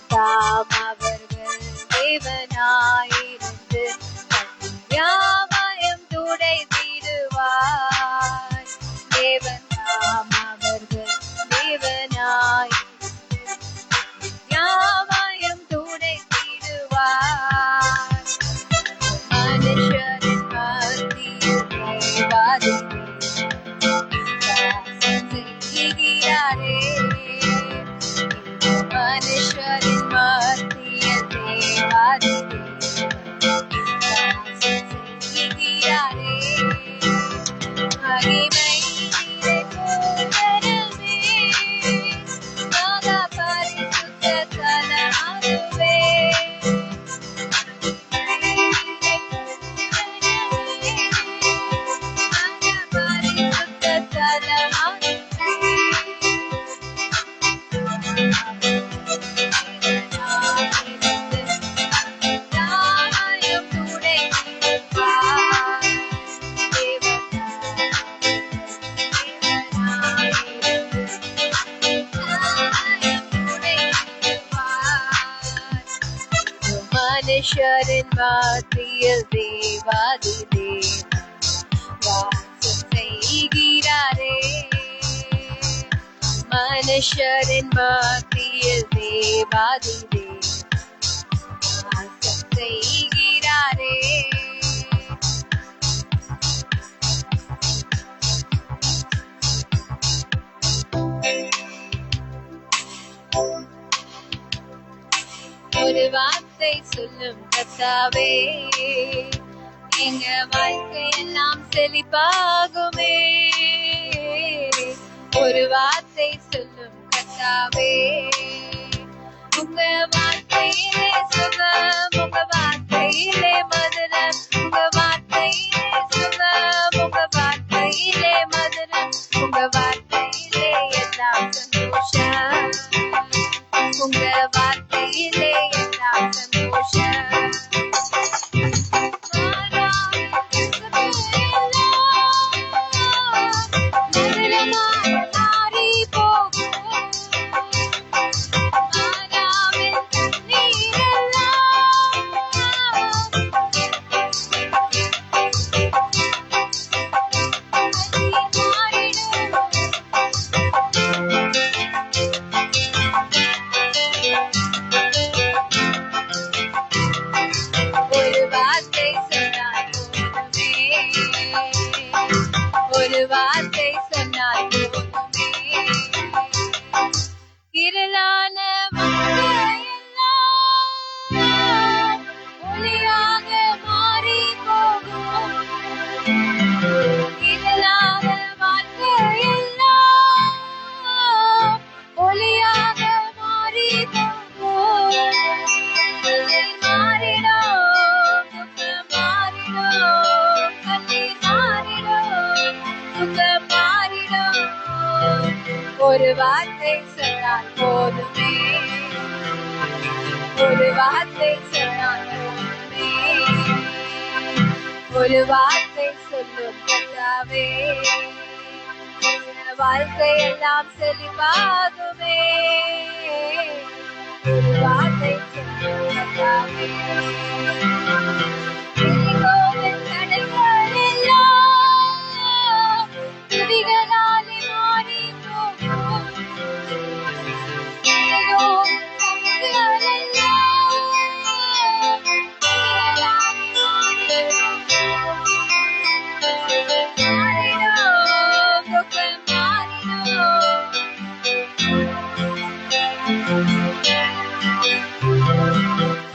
தாம் அவர்கள் தேவனாயிருந்து யாவையும் துடைத்திடுவார். தேவன் தாம் அவர்கள் தேவனாயிருந்து யாவையும் துடைத்திடுவார். மனுஷரின் மத்தியில் தேவாதி செய்கிறாரே. மனுஷரின் மத்தியில் தேவாதி செய்கிறாரே. மகிமை பூரணமே மகா பரிசுத்த தலமாகுவே. மனுஷரின் மத்தியில் தேவாதி வாசம் செய்கிறாரே. மனுஷரின் மத்தியில் தேவாதி வாசம் செய்கிறாரே. ஒரு வார்த்தை சொல்லும் கர்த்தாவே, எங்க வாழ்க்கை எல்லாம் செழிப்பாகுமே. ஒரு வார்த்தை சொல்லும் கர்த்தாவே, உங்க வார்த்தையிலே சுகம், உங்க வார்த்தையிலே மதுரம், உங்க வார்த்தையிலே சுகம், உங்க வார்த்தையிலே மதுரம், உங்க வார்த்தையிலே எல்லாம் சந்தோஷம், உங்க வார்த்தையிலே எல்லாம் சந்தோஷம். ஒரு வார்த்தை சொன்னால் போதுமே, இருளான எல்லாம் ஒளியாக மாறி போகும். இருளான வாழ்க்கை எல்லாம் ஒளியாக மாறி போகும். மாறிடும், துக்கம் மாறிடும், கண்ணீர் மாறிடும், துக்கம் மாறிடும். ஒரு வார்த்தை சொன்னால் போதுமே, ஒரு வார்த்தை சொன்னால் போதுமே. ஒரு வார்த்தை சொல்லும் கர்த்தாவே, வாழ்க்கை எல்லாம் செழிப்பாகுமே. ஒரு வார்த்தை சொல்லும் கர்த்தாவே, தடைகள் எல்லாம் துதிகளாலே மாறி போகும்.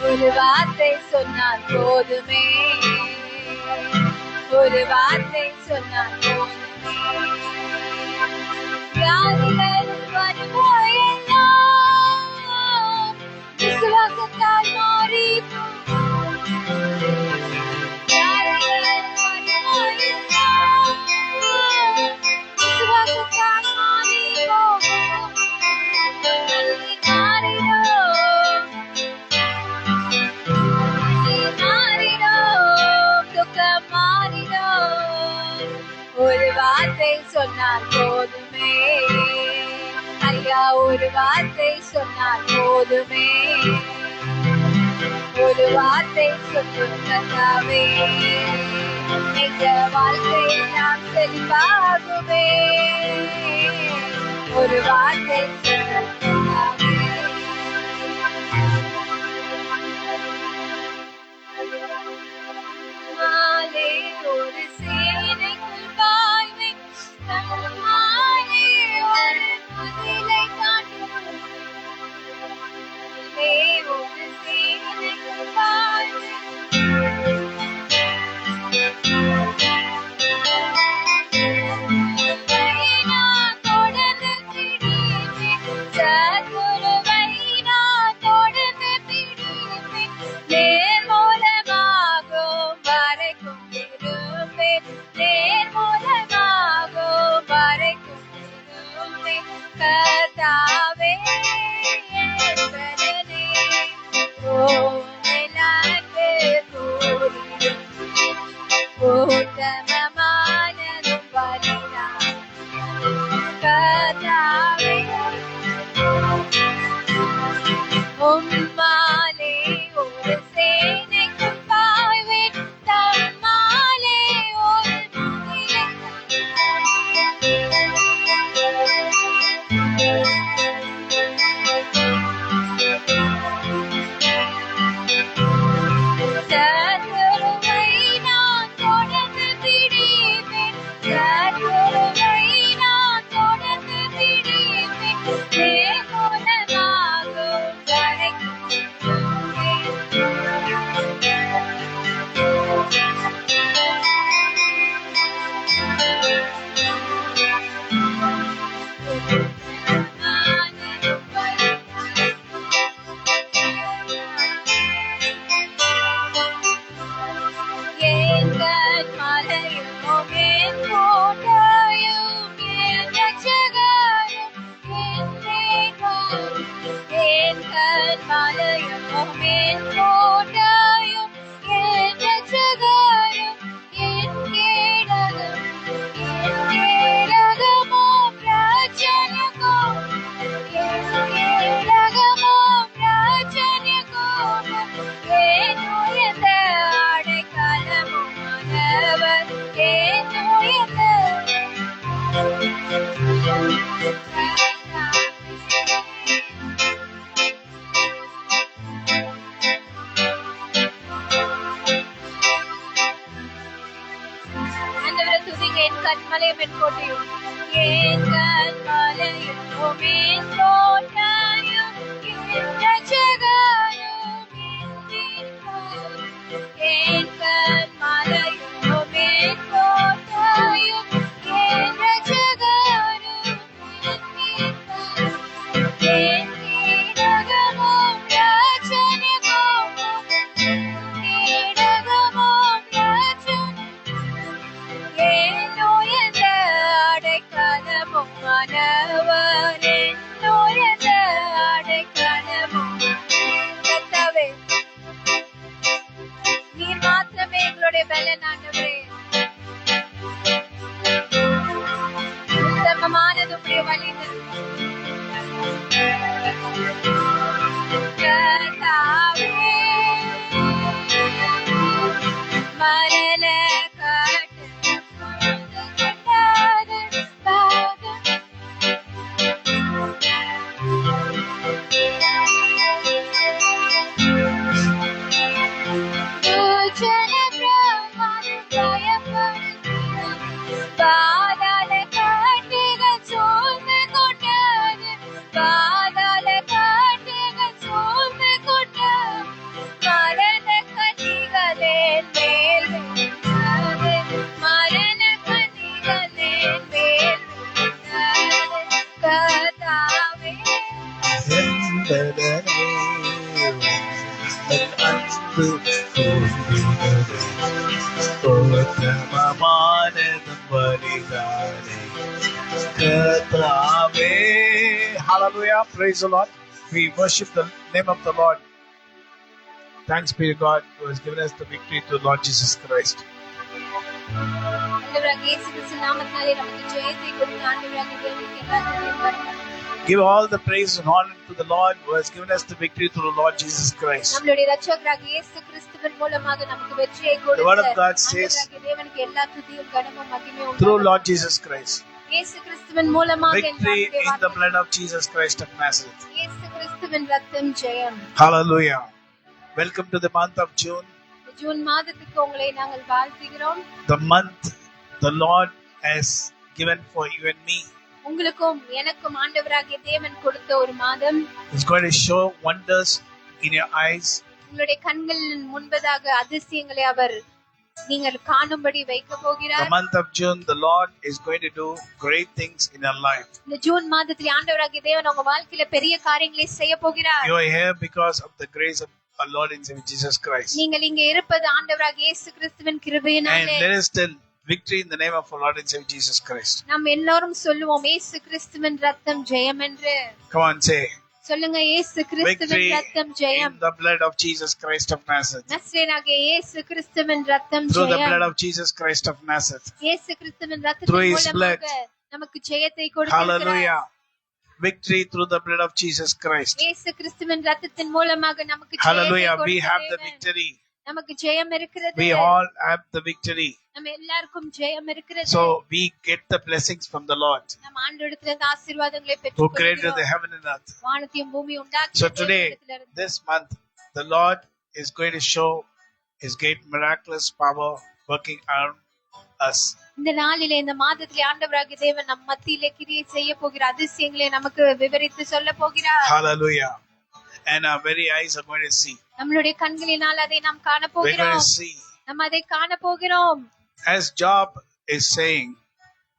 ஒரு வார்த்தை சொன்னால் போதுமே, ஒரு வார்த்தை சொன்னால் போதுமே. வியாதிகள் வரும்போதெல்லாம் விசுவாசத்தால் மாறி போகும். வியாதிகள் வரும்போதெல்லாம் விசுவாசத்தால் மாறி போகும். ஒரு வார்த்தை சொன்னால் போதுமே ஐயா, ஒரு வார்த்தை சொன்னால் போதுமே. ஒரு வார்த்தை சொல்லும் கர்த்தாவே, எங்க வாழ்க்கையெல்லாம் செழிப்பாகுமே. ஒரு வார்த்தை சொல்லும் கர்த்தாவே. மாலே ஒரு சேனைக்குள் பாய்வேன், தம்மாலே ஒரு மதிலை தாண்டுவேன். ஒரு சேனைக்குள் பாய்வேன், நான் தொடர்ந்து திடீர்வேன், சத்குருவை நான் தொடர்ந்து திடீர்வேன். நேர்மூலமாகும் வரைக்கும் இருப்பேன், நேர்மூலமாகும் வரைக்கும் இருப்பேன். கர்த்தாவே என் பலனே, உம்மில் அன்பு கூறிடும் உத்தமமானதும் பலிதான். கர்த்தாவே உம்மாலே ஒரு சேனைக்குள் பாய்வேன், தம்மாலே ஒரு மதிலை சத்குருவை நான் தொடர்ந்து திடீர்வேன், சத்குருவை நான் தொடர்ந்து திடீர்வேன். நேர்மூலமாகும் வரைக்கும் எங்கள் மலையும் என் கோட்டையும் என் ரட்சகரும் என் தேவனும். எங்கள் மலையும் என் கோட்டையும் என் ரட்சகரும் என் கேடகம். என் கேடகமும் ராஜ்யமும், என் கேடகமும் ராஜ்யமும், என் உயர்ந்த அடைக்கலமுமானவர், என் உயர்ந்த ஆண்டவரை துதிங்க. என் கண்மலையும் என் கோட்டையும், என் கண்மலையும் என் கோட்டையும் என் ரட்சகரும் என் மீட்பரும். என் கண்மலையும் என் கோட்டையும் என் ரட்சகரும் என் மீட்பரும். என் கேடகமும் ராஜ்யமும், கேடகமும் ராஜ்யமும், என் உயர்ந்த அடைக்கலமுமானவர், என் உயர்ந்த அடைக்கலமும். கர்த்தாவே, நீர் மாத்திரமே எங்களுடைய பலன். ஆண்டவரே, உத்தமமானது உம்முடைய வழிகள். கர்த்தாவே, மரண காட்டில் சுமந்து கொண்டாரு பாகம். துச்சன பிரமாணம் பயப்படுகிறார், பாதாள காட்டுகள் சூழ்ந்து கொண்டாரு, பாதாள காட்டுகள் சூழ்ந்து கொண்டார். மரண கண்ணிகளே மேல் விழுந்தாரு, மரண கண்ணிகளே மேல் விழுந்தாரு. கர்த்தாவே என்பதனே உந்தன் அன்பு கூர்ந்திடுதே, உத்தமமானதும் பலிதானே. கர்த்தாவே. Hallelujah. Praise the Lord. We worship the name of the Lord. Thanks be to God who has given us the victory through Lord Jesus Christ. ஆண்டவராகிய இயேசு கிறிஸ்து நாமத்தினாலே நமக்கு ஜெயத்தை கொடுத்த ஆண்டவராகிய தேவனுக்கு எல்லா துதியும் Give all the praise and honor to the Lord who has given us the victory through the Lord Jesus Christ. நம்மளுடைய இரட்சகராகிய இயேசு கிறிஸ்துவின் மூலமாக நமக்கு வெற்றியை கொடுத்த The word of God says, ஆண்டவராகிய தேவனுக்கு எல்லா துதியும் கனமும் மகிமையும் through Lord Jesus Christ. இயேசு கிறிஸ்துவின் மூலமாக Victory in the blood of Jesus Christ of Nazareth. இயேசு கிறிஸ்துவின் ரத்தம் ஜெயம். Hallelujah. Welcome to the month of June. June மாதத்துக்கு உங்களை நாங்கள் வாழ்த்துகிறோம். The month the Lord has given for you and me. உங்களுக்கும் எனக்கும் ஆண்டவராகிய தேவன் கொடுத்த ஒரு மாதம். It's going to show wonders in your eyes. உங்களுடைய கண்களின் முன்பதாக அதிசயங்களை அவர் நீங்கள் காணும்படி வைக்க போகிறார். The month of June the Lord is going to do great things in your life. இந்த ஜூன் மாதத்தில் ஆண்டவராகிய தேவன் உங்க வாழ்க்கையில பெரிய காரியங்களை செய்ய போகிறார். You are here because of the grace of our Lord and Savior Jesus Christ. நீங்கள் இங்கே இருப்பது ஆண்டவராகிய இயேசு கிறிஸ்துவின் கிருபையினாலே. And let us tell victory in the name of our Lord and Savior Jesus Christ. நாம் எல்லாரும் சொல்லுவோம் இயேசு கிறிஸ்துவின் ரத்தம் ஜெயம் என்று. Come on, say. சொல்லுங்க இயேசு கிறிஸ்துவின் ரத்தம் ஜெயம். In the blood of Jesus Christ of Nazareth. நசரேயனாகிய இயேசு கிறிஸ்துவின் ரத்தம் Through the Jayam. blood of Jesus Christ of Nazareth. இயேசு கிறிஸ்துவின் ரத்தத்தின் மூலமாக நமக்கு ஜெயத்தை கொடுக்கிறார். Hallelujah. Victory through the blood of Jesus Christ. இயேசு கிறிஸ்துவின் ரத்தத்தின் மூலமாக நமக்கு ஜெயத்தை Hallelujah. We have the கொடுக்கிறார். victory. நமக்கு ஜெயம் இருக்கிறது. We all have the victory. நம்ம எல்லாருக்கும் ஜெயம் இருக்கிறது. So we get the blessings from the Lord நம்ம ஆண்டவரிடத்திலிருந்து ஆசீர்வாதங்களை who பெற்றுக்கொள்கிறோம். created the heaven and earth. வானத்தையும் பூமியையும் உண்டாக்கிய So today, தேவனிடத்திலிருந்து. this month, the Lord is going to show His great miraculous power working around us. இந்த நாளிலே இந்த மாதத்திலே ஆண்டவராகிய தேவன் நம் மத்தியிலே கிரியை செய்ய போகிற அதிசயங்களை நமக்கு விவரித்து சொல்ல போகிறார். Hallelujah. And our very eyes are going to see. நம்மளுடைய கண்களினால் அதை நாம் காண We're going போகிறோம். to see. நம்ம அதை காண போகிறோம். As Job is saying,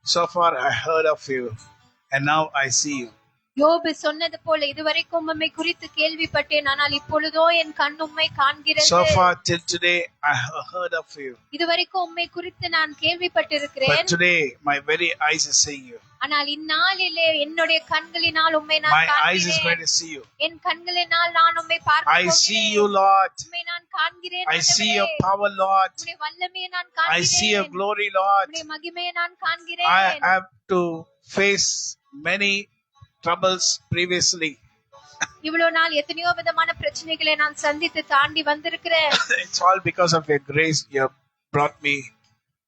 so far I heard of you, and now I see you. யோபு சொன்னது போல இதுவரைக்கும் உம்மை குறித்து கேள்விப்பட்டேன், ஆனால் இப்பொழுதோ என் கண் உம்மை காண்கிறது. So far till today I have heard of you, இதுவரைக்கும் உம்மை குறித்து நான் கேள்விப்பட்டிருக்கிறேன். but today my very eyes are seeing you. ஆனால் இந்நாளிலே என்னுடைய கண்களினால் உம்மை நான் My eyes is going காண்கிறேன். to see you. என் கண்களினால் நான் உம்மை பார்க்க I போகிறேன். see you, Lord. உம்மை நான் காண்கிறேன். I see ஆண்டவரே. your power, Lord. உம்முடைய வல்லமையை நான் I see your காண்கிறேன். glory, Lord. உம்முடைய மகிமையை நான் I காண்கிறேன். have to face many troubles previously. இவ்வளவு நாள் எத்தனையோ விதமான பிரச்சனைகளை நான் சந்தித்து தாண்டி வந்திருக்கிறேன். It's all because of your grace you have brought me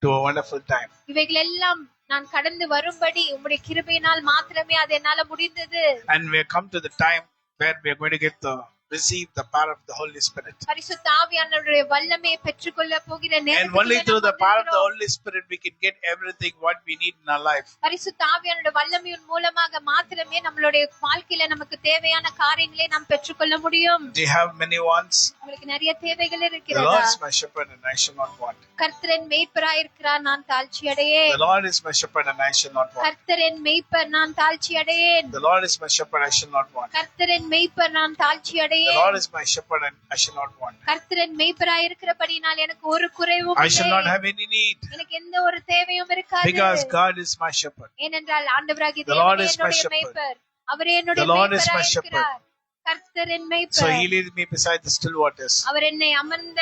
to a wonderful time. இவைகள் எல்லாம் நான் கடந்து வரும்படி உம்முடைய கிருபையினால் மாத்திரமே அது என்னால முடிந்தது. And we have come to the time where we are going to receive the power of the Holy Spirit. பரிசுத்த ஆவியானவருடைய வல்லமையை பெற்றுக்கொள்ள போகிற And நேரத்தில் only through the power of the நாம் Holy Spirit we can get everything what we need in our life. பரிசுத்த ஆவியானவருடைய வல்லமையின் மூலமாக மாத்திரமே நம்மளுடைய வாழ்க்கையில நமக்கு தேவையான காரியங்களை நாம் பெற்றுக்கொள்ள முடியும். Do you have many wants? உங்களுக்கு நிறைய தேவைகள் The இருக்கிறதா? Lord is my shepherd and I shall not want. கர்த்தர் என் மேய்ப்பராய் இருக்கிறார், நான் தாழ்ச்சி அடையேன். The Lord is my shepherd and I shall not want. கர்த்தர் என் மேய்ப்பர், நான் தாழ்ச்சி அடையேன். The Lord is my shepherd, I shall not want. கர்த்தர் என் மேய்ப்பர், நான் தாழ்ச்சி The அடையேன். Lord is my shepherd and I shall not want. கர்த்தர் என் மேய்ப்பராய் இருக்கிறபடினால் எனக்கு ஒரு குறைவும் I shall not இல்லை. have any need எனக்கு எந்த ஒரு தேவையும் இருக்காது. because God is my shepherd. ஏனென்றால் ஆண்டவராகிய The Lord தேவனே is my என்னுடைய shepherd. மேய்ப்பர். அவரே என்னுடைய The Lord is my மேய்ப்பராய் shepherd. இருக்கிறார். கர்த்தர் என் So மேய்ப்பர். He leads me beside the still waters. அவர் என்னை அமர்ந்த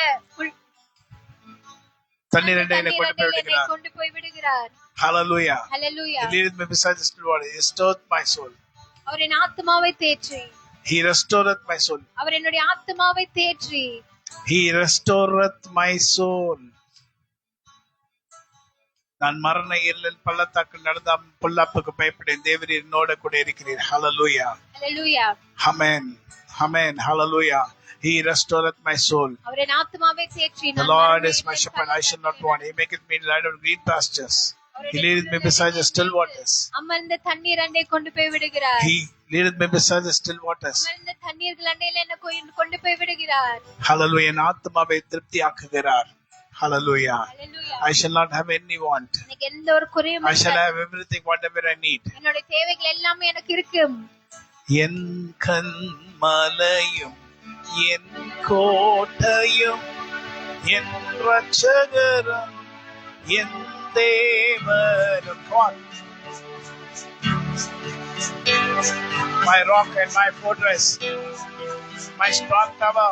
தண்ணீர் என்னை கொண்டு போய் என்னை விடுகிறார். கொண்டு போய் விடுகிறார். Hallelujah. Hallelujah. He leadeth me beside the still waters. He restored my soul. அவர் என் ஆத்துமாவை தேற்றி. He restoreth my soul. அவர் என்னுடைய ஆத்துமாவை தேற்றி. He restoreth my soul. நான் மரண இருளில் பள்ளத்தாக்கு நடந்த பொல்லாப்புக்கு பயப்படேன், தேவரீர் என்னோட கூட இருக்கிறீர். Hallelujah. Hallelujah. Amen. Amen. Hallelujah. He restoreth my soul. அவர் என் ஆத்துமாவை தேற்றி. The Lord is my shepherd, I shall not want. He maketh me to lie down in green pastures. He leadeth me beside the still waters. அமர்ந்த தண்ணீர் அண்டை கொண்டு போய் விடுகிறார். He leadeth me beside the still waters. அமர்ந்த தண்ணீர்கள் அண்டையில என்ன கொண்டு போய் விடுகிறார். Hallelujah. என் ஆத்துமாவை திருப்தியாக்குகிறார். Hallelujah. Hallelujah. I shall not have any want. எனக்கு எந்த ஒரு குறையும் I shall இருக்காது. have everything whatever I need. என்னோட தேவைகள் எல்லாமே எனக்கு இருக்கும். என் கண்மலையும் என் கோட்டையும் என் ரட்சகரும் என் தேவனும். Come on. My rock and my fortress, my strong tower,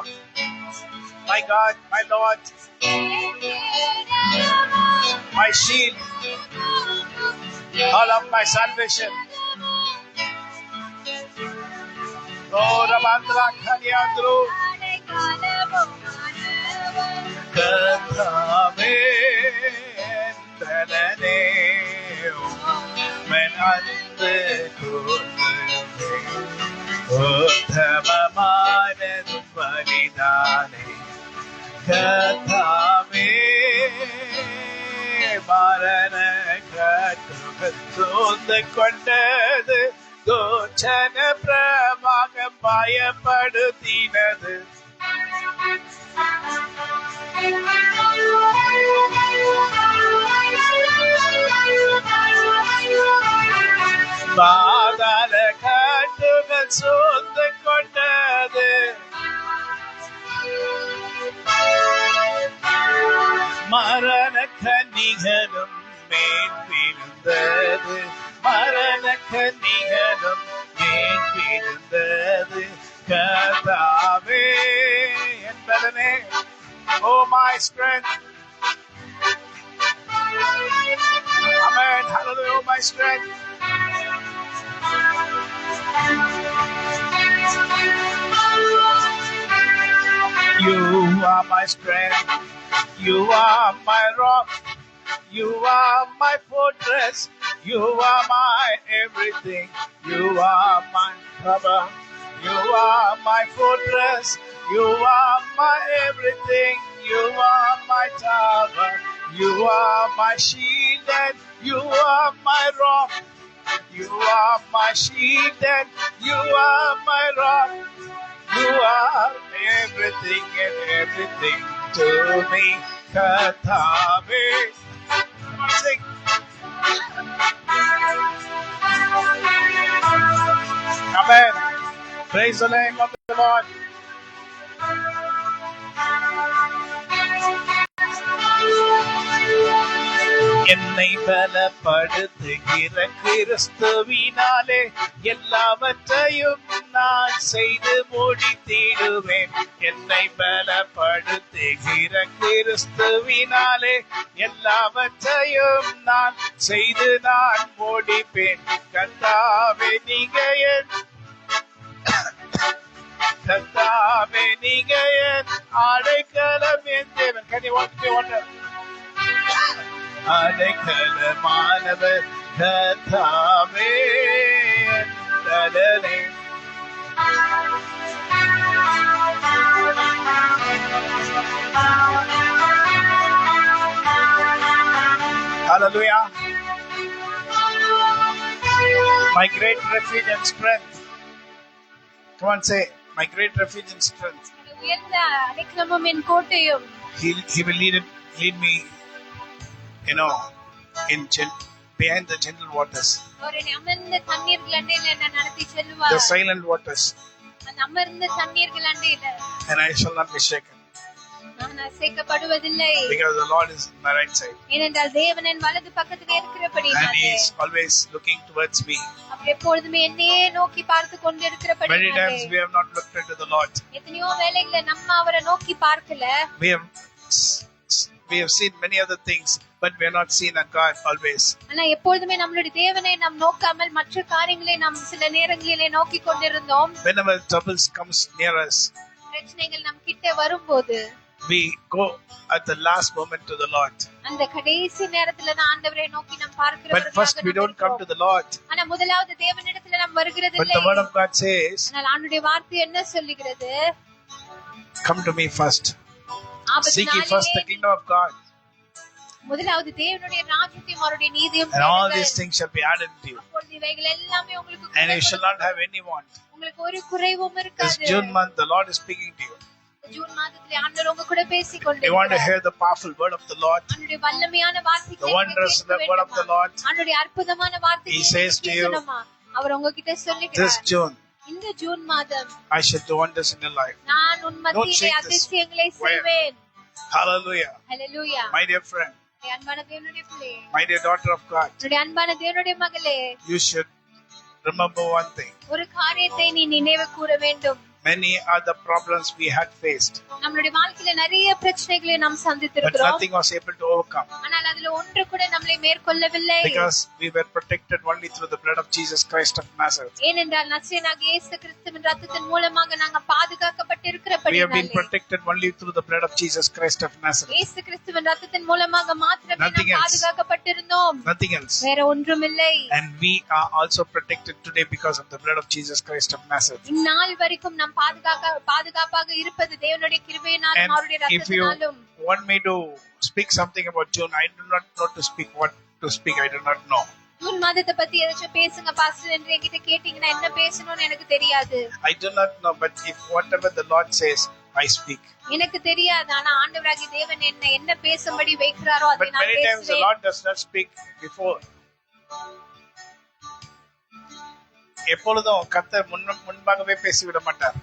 my God, my Lord, my shield, all of my salvation. Ora mandra kanyandru. Kathame endalane. Men ande kurve. Uttamamanadu validane. Kathame மரண கற்றுகள் சூழ்ந்து கொண்டது கோச்சன பிரமாக பயப்படுத்தினது பாதாள கட்டுகள் சூழ்ந்து கொண்டது மரண கன்னிகளும் மேற்பிருந்தது மரண கன்னிகளும் மேற்பிருந்தது கர்த்தாவே என்பதனே oh my strength amen hallelujah oh my strength you are my strength you are my rock you are my fortress you are my everything you are my cover you are my fortress you are my everything you are my tower you are my shield and you are my rock you are my shield and you are my rock you are everything and everything to me Kathave sing amen praise the name of the Lord என்னை பலப்படுத்துகிற கிறிஸ்துவினாலே எல்லாவற்றையும் நான் செய்து முடித்திடுவேன் என்னை பலப்படுத்துகிற கிறிஸ்துவினாலே எல்லாவற்றையும் நான் செய்து நான் முடிப்பேன் கர்த்தாவே நீங்க என் கர்த்தாவே நீங்க என் அடைக்கலம் என் தேவன் can you want to wonder அடைக்கலமானவர் கர்த்தாவே என்றதனே Hallelujah my great refuge and strength come on say my great refuge and strength உயர்ந்த அடைக்கலமும் என் கோட்டையும் he will lead me you know in behind the gentle waters ஒரு அமர்ந்த தண்ணீர்கள் அண்டையில என்ன நடத்தி செல்வார் the silent waters அந்த அமர்ந்த தண்ணீர்கள் அண்டையில and I shall not be shaken நான் அசைக்கப்படுவதில்லை because the Lord is on my right side ஏனென்றால் தேவன் என் வலது பக்கத்திலே and இருக்கிறபடியால் he is always looking towards me அவர் எப்பொழுதுமே என்னையே நோக்கி பார்த்து many கொண்டிருக்கிறபடியால் times we have not looked into the Lord எத்தனையோ வேளைகளை நம்ம அவரை நோக்கி பார்க்கல we have seen many other things but we have not seen a God always ஆனா எப்பொழுதுமே நம்மளுடைய தேவனை நாம் நோக்காமல் மற்ற காரியங்களை நாம் சில நேரங்களிலே நோக்கி கொண்டிருந்தோம் whenever troubles comes near us பிரச்சனைகள் நம் கிட்ட வரும்போது we go at the last moment to the Lord அந்த கடைசி நேரத்துல தான் ஆண்டவரை நோக்கி நாம் but பார்க்கிறவர்களாக first we don't come to the Lord ஆனா முதலாவது தேவனிடத்துல நாம் வருகிறது but இல்லை the word of God says ஆனால் ஆண்டவருடைய வார்த்தை என்ன சொல்லுகிறது come to me first seek ye first the kingdom of God முதலாவது தேவனுடைய ராஜ்யத்தையும் அவருடைய நீதியையும் and all these things shall be added to you அப்பொழுது இவைகள் எல்லாமே உங்களுக்கு and you shall not have any want உங்களுக்கு ஒரு குறைவும் this இருக்காது June month the Lord is speaking to you June மாதத்திலே ஆண்டவர் உங்க கூட பேசிக் you want to கொண்டிருக்கிறார் hear the powerful word of the Lord ஆண்டவருடைய வல்லமையான வார்த்தைகளை the wondrous word of the Lord ஆண்டவருடைய அற்புதமான வார்த்தைகளை He says to you, அவர் உங்ககிட்ட this சொல்லுகிறார் June இந்த ஜூன் மாதம் I shall do wonders in your life நான் உன் மத்தியிலே shake this. அதிசயங்களை செய்வேன் hallelujah hallelujah my dear friend அன்பான தேவனுடைய பிள்ளையே my dear daughter of God உன்னுடைய அன்பான தேவனுடைய மகளே you should remember one thing ஒரு காரியத்தை நீ நினைவு கூற வேண்டும் many other problems we had faced, நம்மளுடைய வாழ்க்கையில நிறைய பிரச்சனைகளை நாம் but சந்தித்திருக்கிறோம். nothing was able to overcome ஆனால் அதுல ஒன்று கூட நம்மளை மேற்கொள்ளவில்லை. because we were protected only through the blood of Jesus Christ of Nazareth. ஏனென்றால் நசரேயனாகிய இயேசு கிறிஸ்துவின் ரத்தத்தின் மூலமாக நாங்க We have been பாதுகாக்கப்பட்டிருக்கிறபடியாலே protected only through the blood of Jesus Christ of Nazareth. இயேசு கிறிஸ்துவின் ரத்தத்தின் மூலமாக மாத்திரமே Nothing நாம் else. பாதுகாக்கப்பட்டிருந்தோம். Nothing else. வேற ஒன்றுமில்லை. And we are also protected today because of the blood of Jesus Christ of Nazareth. இந்நாள் வரைக்கும் நாம் பாதுகாப்பாக இருப்பது தேவனுடைய கிருபையினாலும் And அவருடைய if you ரத்தத்தினாலும். want me to speak something about June, I do not know to speak what to speak. I do not know. June மாதத்தை பத்தி ஏதாச்சும் பேசுங்க பாஸ்டர் என்று என்கிட்ட கேட்டீங்கன்னா என்ன பேசணும்னு எனக்கு தெரியாது. I do not know, but if whatever the Lord says, I speak. எனக்கு தெரியாது. ஆனா ஆண்டவராகிய தேவன் என்ன பேசும்படி வைக்கிறாரோ அதை But நான் many times the பேசுவேன். Lord does not speak before. எப்பொழுதும் கர்த்தர் முன்பாகவே பேசிவிட மாட்டார்.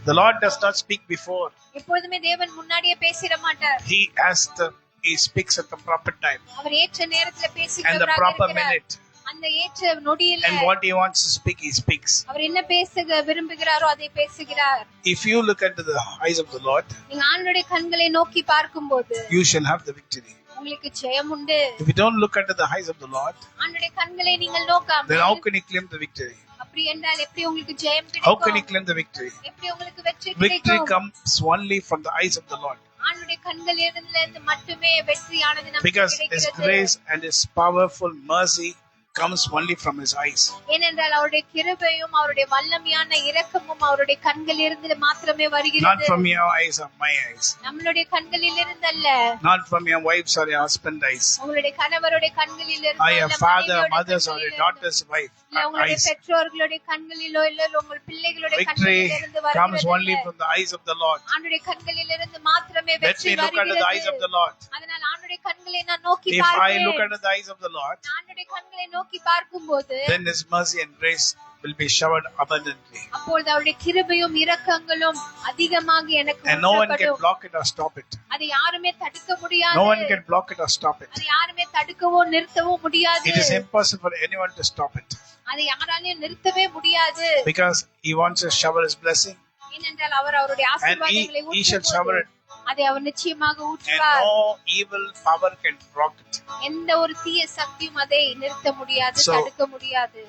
The Lord does not speak before. எப்பொழுதுமே தேவன் முன்னாடியே பேசிட மாட்டார். He speaks at the proper time அவர் ஏற்ற நேரத்துல and the பேசுகிறவராக proper இருக்கிறார். minute. அந்த ஏற்ற நொடியில And what He wants to speak, He speaks. அவர் என்ன பேச விரும்புகிறாரோ அதை பேசுகிறார். If you look into the eyes of the Lord, நீங்க ஆண்டவருடைய கண்களை நோக்கி பார்க்கும்போது you shall have the victory. உங்களுக்கு ஜெயம் உண்டு. If you don't look into the eyes of the Lord, ஆண்டவருடைய கண்களை நீங்கள் then நோக்காமல் how can you claim the victory? அப்படி என்றால் எப்படி உங்களுக்கு ஜெயம் How can you கிடைக்கும்? claim the victory? எப்படி உங்களுக்கு வெற்றி Victory கிடைக்கும்? comes only from the eyes of the Lord. ஆண்டவருடைய கண்களிலிருந்து மட்டுமே வெற்றியானது நமக்கு Because His கிடைக்கிறது. grace and His powerful mercy comes only from His eyes. ஏனென்றால் அவருடைய கிருபையும் அவருடைய வல்லமையான இரக்கமும் அவருடைய கண்களிலிருந்து மாத்திரமே Not வருகிறது. from your eyes or my eyes. நம்மளுடைய கண்களிலிருந்து அல்ல, Not from your wife's or your husband's eyes. உங்களுடைய கணவருடைய கண்களிலிருந்து Or your அல்ல, father, மனைவியோட mother's or your கண்களிலிருந்து, daughter's wife இல்ல உங்களுடைய eyes. பெற்றோர்களுடைய கண்களிலோ இல்ல உங்கள் பிள்ளைகளுடைய Victory கண்களிலிருந்து comes வருகிறது only அல்ல. from the eyes of the Lord. ஆண்டவருடைய கண்களிலிருந்து மாத்திரமே Let வெற்றி me look into the eyes of வருகிறது. the Lord. அதனால் ஆண்டவருடைய கண்களை நான் நோக்கி If I look பார்ப்பேன். into the eyes of the Lord, ஆண்டவருடைய கண்களை நோக்கி பார்க்கும்போது then His mercy and grace will be showered abundantly. அப்பொழுது அவருடைய கிருபையும் இரக்கங்களும் அதிகமாக எனக்கு And no one can ஊற்றப்படும். block it or stop it. அதை யாருமே தடுக்க முடியாது. No one can block it or stop it. அதை யாருமே தடுக்கவோ நிறுத்தவோ முடியாது. It is impossible for anyone to stop it. அதை யாராலையும் நிறுத்தவே முடியாது. Because He wants to shower His blessing ஏனென்றால் அவர் அவருடைய and ஆசீர்வாதங்களை He shall shower ஊற்றும்போது it. அதை அவர் நிச்சயமாக And ஊற்றுவார். no evil power can block it. எந்த ஒரு தீய சக்தியும் அதை நிறுத்த முடியாது, So- தடுக்க முடியாது.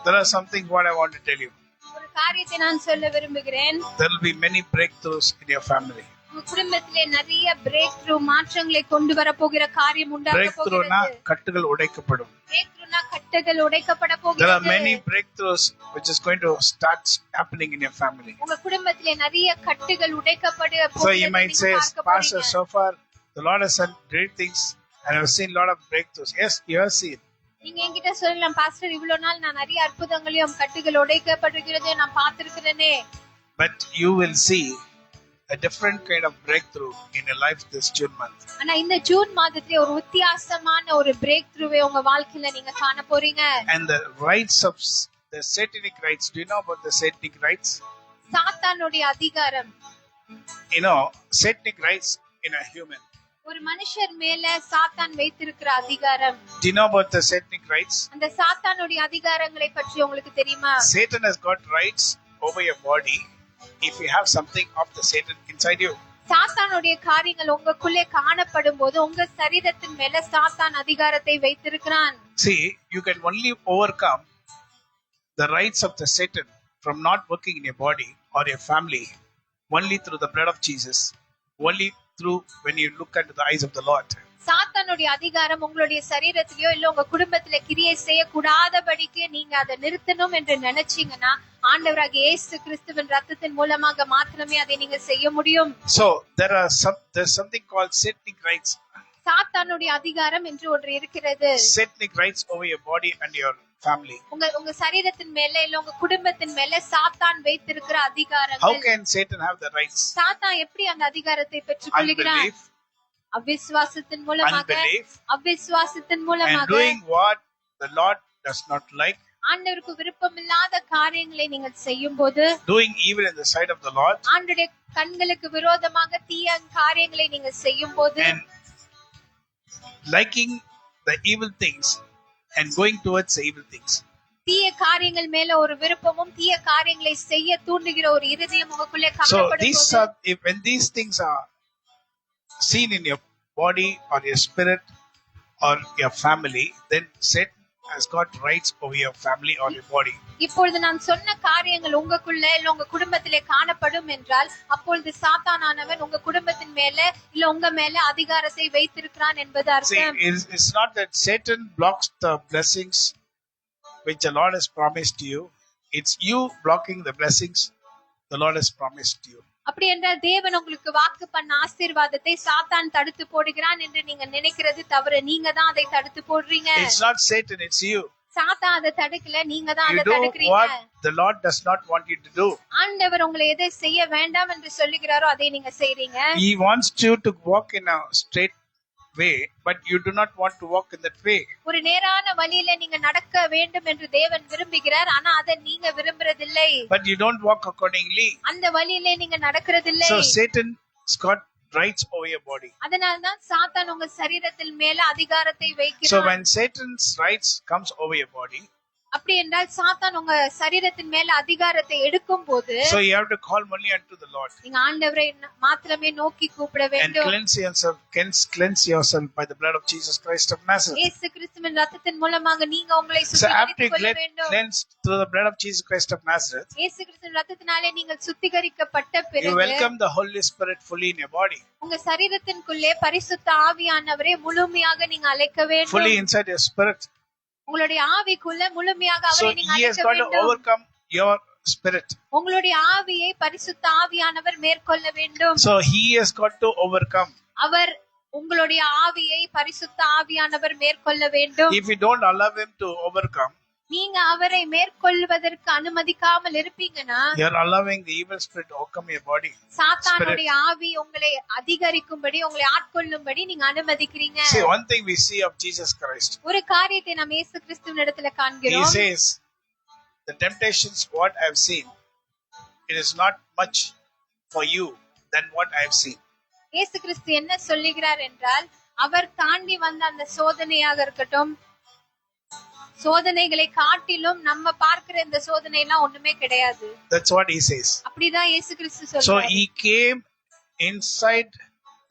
There are something what I want to tell you. ஒரு காரியத்தை நான் சொல்ல விரும்புகிறேன். There will be many breakthroughs in your family. உங்க குடும்பத்திலே நிறைய பிரேக் த்ரூ மாற்றங்களை கொண்டு வர போகிற காரியம் உண்டாக Breakthroughனா போகிறது. கட்டுகள் உடைக்கப்படும். பிரேக் த்ரூனா கட்டுகள் உடைக்கப்பட There are போகிறது. many breakthroughs which is going to start happening in your family. உங்க குடும்பத்திலே நிறைய கட்டுகள் உடைக்கப்பட So போகிறது. you might நீங்க say, பார்க்க Pastor, போறீங்க. so far the Lord has done great things and I've seen a lot of breakthroughs. Yes, you have seen. நீங்க என்கிட்ட சொல்லலாம், பாஸ்டர் இவ்வளவு நாள் நான் நிறைய அற்புதங்களையும் கட்டுகள் உடைக்கப்படுகிறது நான் பார்த்திருக்கிறேனே. But you will see a different kind of breakthrough in your life this June month. ஆனா இந்த ஜூன் மாதத்திலே ஒரு வித்தியாசமான ஒரு பிரேக் த்ரூவை உங்க வாழ்க்கையில நீங்க காண போறீங்க. And the rights of the satanic rights, do you know about the satanic rights? சாத்தானுடைய அதிகாரம், You know, satanic rights in a human. ஒரு மனுஷர் மேல சாத்தான் வைத்திருக்கிற அதிகாரம். Do you know about the satanic rights? அந்த சாத்தானுடைய அதிகாரங்களை பற்றி உங்களுக்கு தெரியுமா? Satan has got rights over your body if you have something of the Satan inside you. சாத்தானுடைய காரியங்கள் உங்களுக்குள்ளே காணப்படும் போது உங்க சரீரத்தின் மேல சாத்தான் அதிகாரத்தை வைத்திருக்கிறான். See, you can only overcome the rights of the Satan from not working in your body or your family only through the blood of Jesus, only through when you look into the eyes of the Lord. சாத்தானுடைய அதிகாரம் உங்களுடைய சரீரத்திலயோ இல்ல உங்க குடும்பத்துல கிரியை செய்யக்கூடாதபடிக்கு நீங்க அதை நிறுத்தணும் என்று நினைச்சீங்கன்னா ஆண்டவராகிய இயேசு கிறிஸ்துவின் ரத்தத்தின் மூலமாக மாத்திரமே அதை நீங்க செய்ய முடியும். So there's something called satanic rights. சாத்தானுடைய அதிகாரம் என்று ஒன்று இருக்கிறது. Satanic rights over your body and your family. உங்க சரீரத்தின் மேல இல்ல உங்க குடும்பத்தின் மேல சாத்தான் வைத்திருக்கிற How அதிகாரங்கள். can Satan have the rights? சாத்தான் எப்படி அந்த அதிகாரத்தை பெற்றுக் கொள்கிறான்? Unbelief, அவிசுவாசத்தின் மூலமாக. unbelief, அவிசுவாசத்தின் and மூலமாக doing what the Lord does not like, ஆண்டவருக்கு விருப்பமில்லாத காரியங்களை நீங்கள் செய்யும் போது, doing evil in the sight of the Lord, ஆண்டவருடைய கண்களுக்கு விரோதமாக தீய காரியங்களை நீங்கள் செய்யும் போது, and liking the evil things and going towards the evil things. தீய காரியங்கள் மேல ஒரு விருப்பமும் தீய காரியங்களை செய்ய தூண்டுகிற ஒரு இருதயம் உங்களுக்குள்ளே So காணப்படும் these போது, are, when these things are seen in your body or your spirit or your family, then Satan has got rights over your family or your body. இப்பொழுது நான் சொன்ன காரியங்கள் உங்களுக்குள்ள இல்ல உங்க குடும்பத்திலே காணப்படும் என்றால் அப்பொழுது சாத்தானானவன் உங்க குடும்பத்தின் மேல இல்ல உங்க மேல அதிகாரத்தை வைத்திருக்கிறான் என்பது See, அர்த்தம். it's not that Satan blocks the blessings which the Lord has promised you. It's you blocking the blessings the Lord has promised you. அப்படி என்றால் தேவன் உங்களுக்கு வாக்கு பண்ண ஆசீர்வாதத்தை சாத்தான் தடுத்து போடுகிறான் என்று நீங்க நினைக்கிறது தவறு. நீங்க தான் அதை தடுத்து போடுறீங்க. It's not Satan, it's you. சாத்தான் அதை தடுக்கல, நீங்க தான் You அதை do தடுக்கிறீங்க. what the Lord does not want you to do. ஆண்டவர் உங்களை எதை செய்ய வேண்டாம் என்று சொல்லுகிறாரோ அதை நீங்க செய்றீங்க. He wants you to walk in a straight way, but you do not want to walk in that way. ஒரு நேரான வழியில நீங்க நடக்க வேண்டும் என்று தேவன் விரும்புகிறார், ஆனா அதை நீங்க விரும்புறதில்லை. But you don't walk accordingly. அந்த வழியிலே நீங்க நடக்கிறதில்லை. So Satan's got rights over your body. அதனால்தான் சாத்தான் உங்க சரீரத்தில் மேல அதிகாரத்தை So வைக்கிறான். when Satan's rights comes over your body, அப்படி என்றால் சாத்தான் உங்க சரீரத்தின் மேல அதிகாரத்தை எடுக்கும் போது so you have to call only unto the Lord நீங்க ஆண்டவரை மாத்திரமே நோக்கி கூப்பிட and வேண்டும். cleanse yourself by the blood of Jesus Christ of Nazareth. இயேசு கிறிஸ்துவின் ரத்தத்தின் மூலமாக நீங்க உங்களை So after சுத்திகரித்துக் you கொள்ள get வேண்டும். cleansed through the blood of Jesus Christ of Nazareth, இயேசு கிறிஸ்துவின் ரத்தத்தினாலே நீங்கள் சுத்திகரிக்கப்பட்ட you பிறகு welcome the Holy Spirit fully in your body, உங்க சரீரத்தின்குள்ளே பரிசுத்த ஆவியானவரை முழுமையாக நீங்க அழைக்க வேண்டும். fully inside your spirit. உங்களுடைய ஆவிக்குள்ள முழுமையாக So அவரை நீங்க he has அழைக்க got to வேண்டும். overcome your spirit. உங்களுடைய ஆவியை பரிசுத்த ஆவியானவர் மேற்கொள்ள வேண்டும். So he has got to overcome. அவர் உங்களுடைய ஆவியை பரிசுத்த ஆவியானவர் மேற்கொள்ள வேண்டும். If you don't allow him to overcome, நீங்க அவரை மேற்கொள்வதற்கு அனுமதிக்காமல் இருப்பீங்கன்னா you're allowing the evil spirit to overcome your body. சாத்தானுடைய ஆவி உங்களை அதிகரிக்கும்படி உங்களை ஆட்கொள்ளும்படி நீங்க அனுமதிக்கிறீங்க. See, one thing we see of Jesus Christ, ஒரு காரியத்தை நாம் இயேசு கிறிஸ்துவின் இடத்துல he காண்கிறோம். says, the temptations what I've seen, it is not much for you than what I've seen. இயேசு கிறிஸ்து என்ன சொல்லுகிறார் என்றால் அவர் தாண்டி வந்த அந்த சோதனையாக இருக்கட்டும், சோதனைகளை காட்டிலும் நம்ம பார்க்கிற இந்த சோதனை எல்லாம் ஒண்ணுமே கிடையாது. That's what he says. அப்படிதான் இயேசு கிறிஸ்து So சொல்றாரு. he came inside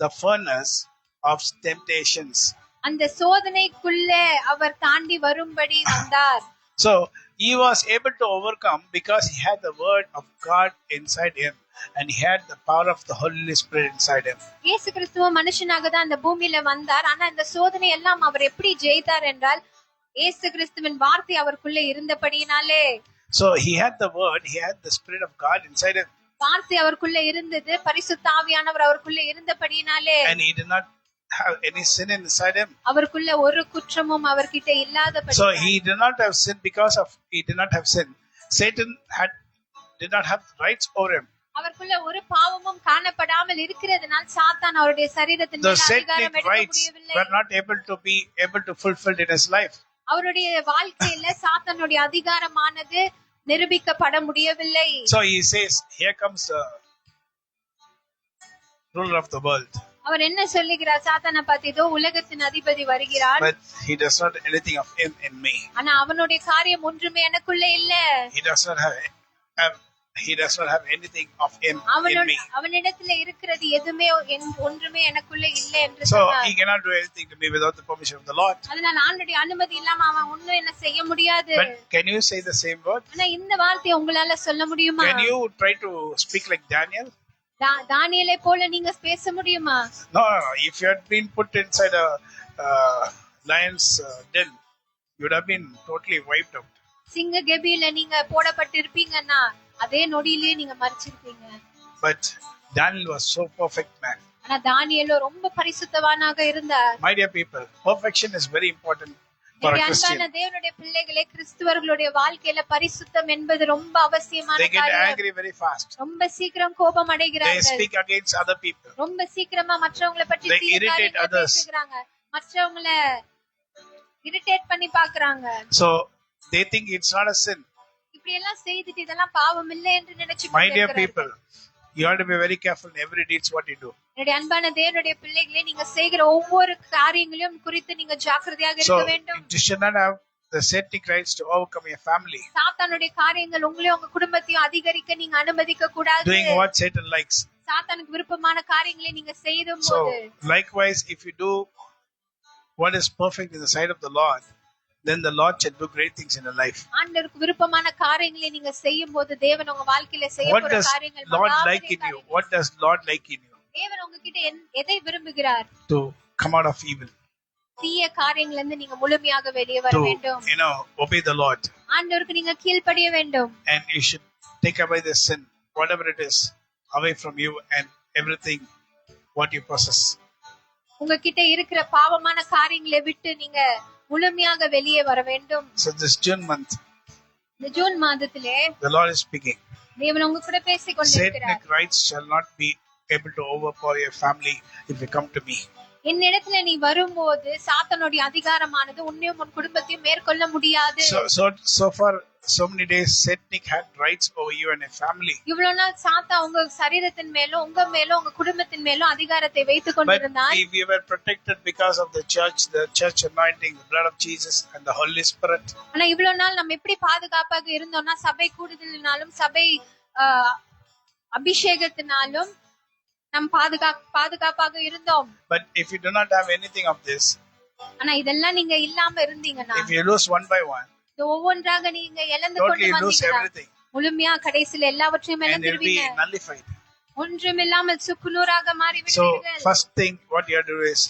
the furnace of temptations. அந்த சோதனைக்குள்ளே அவர் தாண்டி வரும்படி வந்தார். So he was able to overcome because he had the word of God inside him and he had the power of the Holy Spirit inside him. இயேசு கிறிஸ்துவ மனுஷனாக தான் அந்த பூமியில வந்தார். ஆனா இந்த சோதனை எல்லாம் அவர் எப்படி ஜெயித்தார் என்றால் இயேசு கிறிஸ்துவின் வார்த்தை அவருக்குள்ள இருந்தபடியினாலே. So he had the word, he had the Spirit of God inside him. வார்த்தை அவருக்குள்ள இருந்தது, பரிசுத்த ஆவியானவர் அவருக்குள்ள இருந்தபடியினாலே. And he did not have any sin inside him. அவருக்குள்ள ஒரு குற்றமும் அவர்கிட்ட இல்லாதபடி. So he did not have sin because of he did not have sin. Satan did not have rights over him. அவருக்குள்ள ஒரு பாவமும் காணப்படாமல் இருக்கிறதுனால் சாத்தான் அவருடைய சரீரத்தின் The மேல் அதிகாரம் Satanic எடுக்க rights முடியவில்லை. were not able to fulfilled in his life. அவருடைய வாழ்க்கையில சாத்தானுடைய அதிகாரமானது நிரூபிக்கப்பட முடியவில்லை. So he says, here comes the ruler of the world. அவர் என்ன சொல்லுகிறார் சாத்தானை பார்த்து, இதோ உலகத்தின் அதிபதி வருகிறார், But he does not have anything of him in me. ஆனா அவனுடைய காரியம் ஒன்றுமே எனக்குள்ள இல்ல. He does not have anything of him in me. அவனிடத்துல இருக்கிறது எதுவுமே ஒன்றுமே எனக்குள்ள இல்ல என்று So சொன்னார். he cannot do anything to me without the permission of the Lord. அதனால ஆண்டவருடைய அனுமதி இல்லாம அவன் ஒண்ணும் என்ன செய்ய முடியாது. But can you say the same word? ஆனா இந்த வார்த்தையை உங்களால சொல்ல முடியுமா? Can you try to speak like Daniel? தானியேலை போல நீங்க பேச முடியுமா? No. If you had been put inside a lion's den, you would have been totally wiped out. சிங்க கெபியில நீங்க போடப்பட்டிருப்பீங்கன்னா அதே நொடியிலேயே நீங்க மரிச்சிருப்பீங்க. But Daniel was so perfect man. ஆனா தானியேலோ ரொம்ப பரிசுத்தவானாக இருந்தார். My dear people, perfection is very important for a Christian. அன்பான தேவனுடைய பிள்ளைகளே, கிறிஸ்துவர்களுடைய வாழ்க்கையில பரிசுத்தம் என்பது ரொம்ப அவசியமான They get காரியம். angry very fast. ரொம்ப சீக்கிரம் கோபம் They அடைகிறார்கள். speak against other people. ரொம்ப சீக்கிரமா மற்றவங்களை பற்றி They தீய irritate காரியங்களை others. பேசுகிறாங்க. மற்றவங்களை இரிட்டேட் பண்ணி பாக்குறாங்க. So they think it's not a sin. இப்படி எல்லாம் செய்துட்டு இதெல்லாம் பாவம் இல்லை என்று நினைச்சு My dear கொண்டிருக்கிறார்கள். people, you have to be very careful in every deeds what you do. என்னுடைய அன்பான தேவனுடைய பிள்ளைகளே, நீங்க செய்கிற ஒவ்வொரு காரியங்களையும் குறித்து நீங்க ஜாக்கிரதையாக So இருக்க வேண்டும். you should not have the satanic rights to overcome your family. சாத்தானுடைய காரியங்கள் உங்களையும் உங்க குடும்பத்தையும் அதிகரிக்க நீங்க அனுமதிக்க கூடாது. Doing what Satan likes. சாத்தானுக்கு விருப்பமான காரியங்களை நீங்க செய்யும்போது, So likewise, if you do what is perfect in the sight of the Lord, then the Lord shall do great things in your life. ஆண்டவருக்கு விருப்பமான காரியங்களை நீங்க செய்யும்போது தேவன் உங்க வாழ்க்கையில செய்ய What போற does காரியங்கள் Lord மகா like பெரிய in you? காரியங்கள். What does Lord like in you? தேவன் உங்ககிட்ட எதை விரும்புகிறார்? To come out of evil, தீய காரியங்கள்ல இருந்து நீங்க முழுமையாக வெளியே வர to வேண்டும். obey the Lord, ஆண்டவருக்கு நீங்க கீழ்ப்படிய வேண்டும். and you should take away the sin, whatever it is, away from you and everything what you possess. உங்ககிட்ட இருக்கிற பாவமான காரியங்களை விட்டு நீங்க முழுமையாக வெளியே வர வேண்டும். So this June month, இந்த ஜூன் மாதத்திலே the Lord is speaking. தேவன் உங்க கூட பேசிக் கொண்டிருக்கிறார். Satanic rights shall not be able to overpower your family if you come to me. என்னிடத்துல நீ வரும்போது சாத்தானுடைய அதிகாரமானது உன்னையும் உன் குடும்பத்தையும் மேற்கொள்ள முடியாது. So far, so many days, Satanic had rights over you and your family. இவ்வளவு நாள் சாத்தா உங்க சரீரத்தின் மேலும் உங்க மேலும் உங்க குடும்பத்தின் மேலும் அதிகாரத்தை வைத்துக் கொண்டிருந்தான். But we were protected because of the church anointing, the blood of Jesus and the Holy Spirit. ஆனா இவ்வளவு நாள் நம்ம எப்படி பாதுகாப்பாக இருந்தோம்னா சபை கூடுதலினாலும் சபை அபிஷேகத்தினாலும் நாம் பாதுகாப்பாக இருந்தோம். But if you do not have anything of this, ஆனா இதெல்லாம் நீங்க இல்லாம இருந்தீங்கன்னா, if you lose one by one, ஒவ்வொன்றாக நீங்க இழந்து கொண்டு வந்தீங்கன்னா முழுமையா கடைசியில எல்லாவற்றையும் இழந்துருவீங்க. nullified. ஒன்றுமில்லாமல் சுக்குநூறாக மாறி விடுவீர்கள். So first thing what you have to do is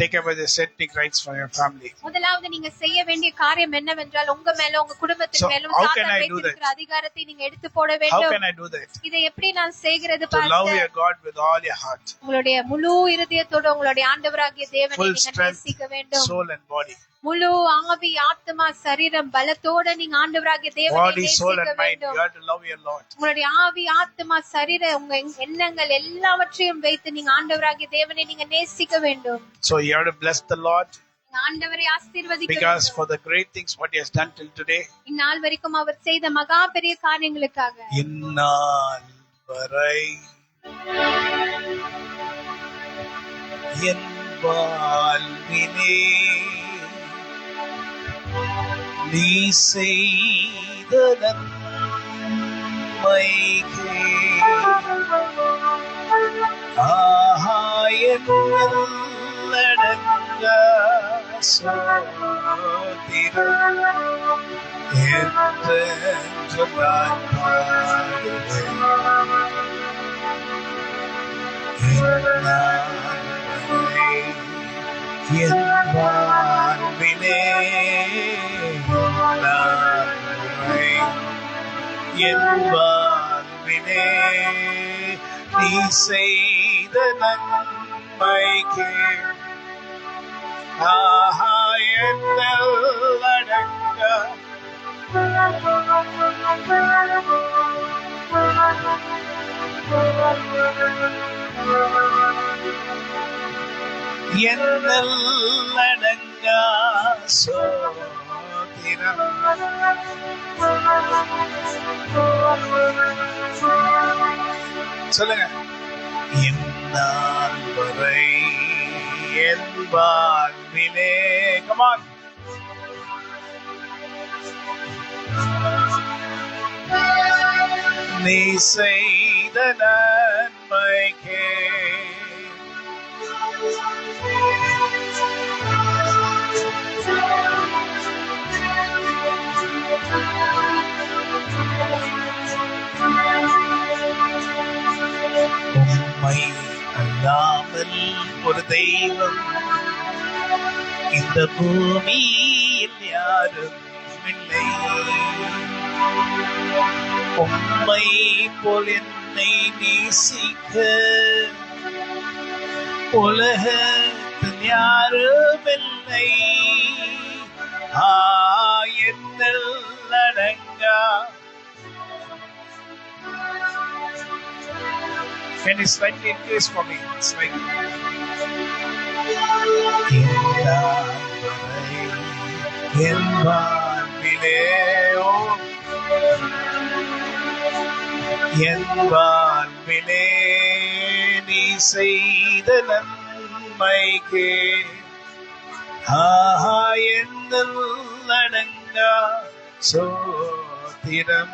take away the satanic rights from your family. முதலாவது நீங்க செய்ய வேண்டிய காரியம் என்னவென்றால் உங்க மேல உங்க குடும்பத்தின் மேலும் சாத்தான் வைத்திருக்கிற அதிகாரத்தை நீங்க எடுத்து போட வேண்டும். How can I do that? இதை எப்படி நான் செய்கிறது pastor? To love your God with all your heart. உங்களுடைய முழு இதயத்தோட உங்களுடைய ஆண்டவராகிய தேவனை நீங்க நேசிக்க வேண்டும். Soul and body. முழு ஆவி ஆத்மா சரீரம் பலத்தோட நீங்க ஆண்டவராகிய தேவனை நேசிக்க வேண்டும். You have to love your Lord. உங்களுடைய ஆவி ஆத்மா சரீரம் உங்க எண்ணங்கள் எல்லாவற்றையும் வைத்து நீங்க ஆண்டவராகிய தேவனை நீங்க நேசிக்க வேண்டும். So you have to bless the Lord. ஆண்டவரை ஆசீர்வதிக்க வேண்டும். Because for the great things what he has done till today. இந்நாள் வரைக்கும் அவர் செய்த மகா பெரிய காரியங்களுக்காக. இந்நாள் வரை என் வாழ்விலே நீ செய்த நன்மைக்கே ஆயனல்லடங்க சோதிரம் என்றென்று நான் பாடுவேன். என் வாழ்விலே என் வாழ்விலே நீ செய்த நன்மைக்கே என்னல்லடங்க என்னல்லடங்க சோதிரம் சொல்லுங்க. இந்நாள் வரை என் வாழ்விலே come on நீ செய்த நன்மைக்கே உம்மை அல்லாமல் ஒரு தெய்வம் இந்த பூமியில் யாரும் இல்லை. உம்மை போல் என்னை நேசிக்க உலகத்தில் யாரும் இல்லை. என்னல்லடங்கா. Can you slightly increase for me? Slightly. என் வாழ்விலே என் வாழ்விலே நீ செய்த நன்மைக்கே என்னல்லடங்க Sothiram.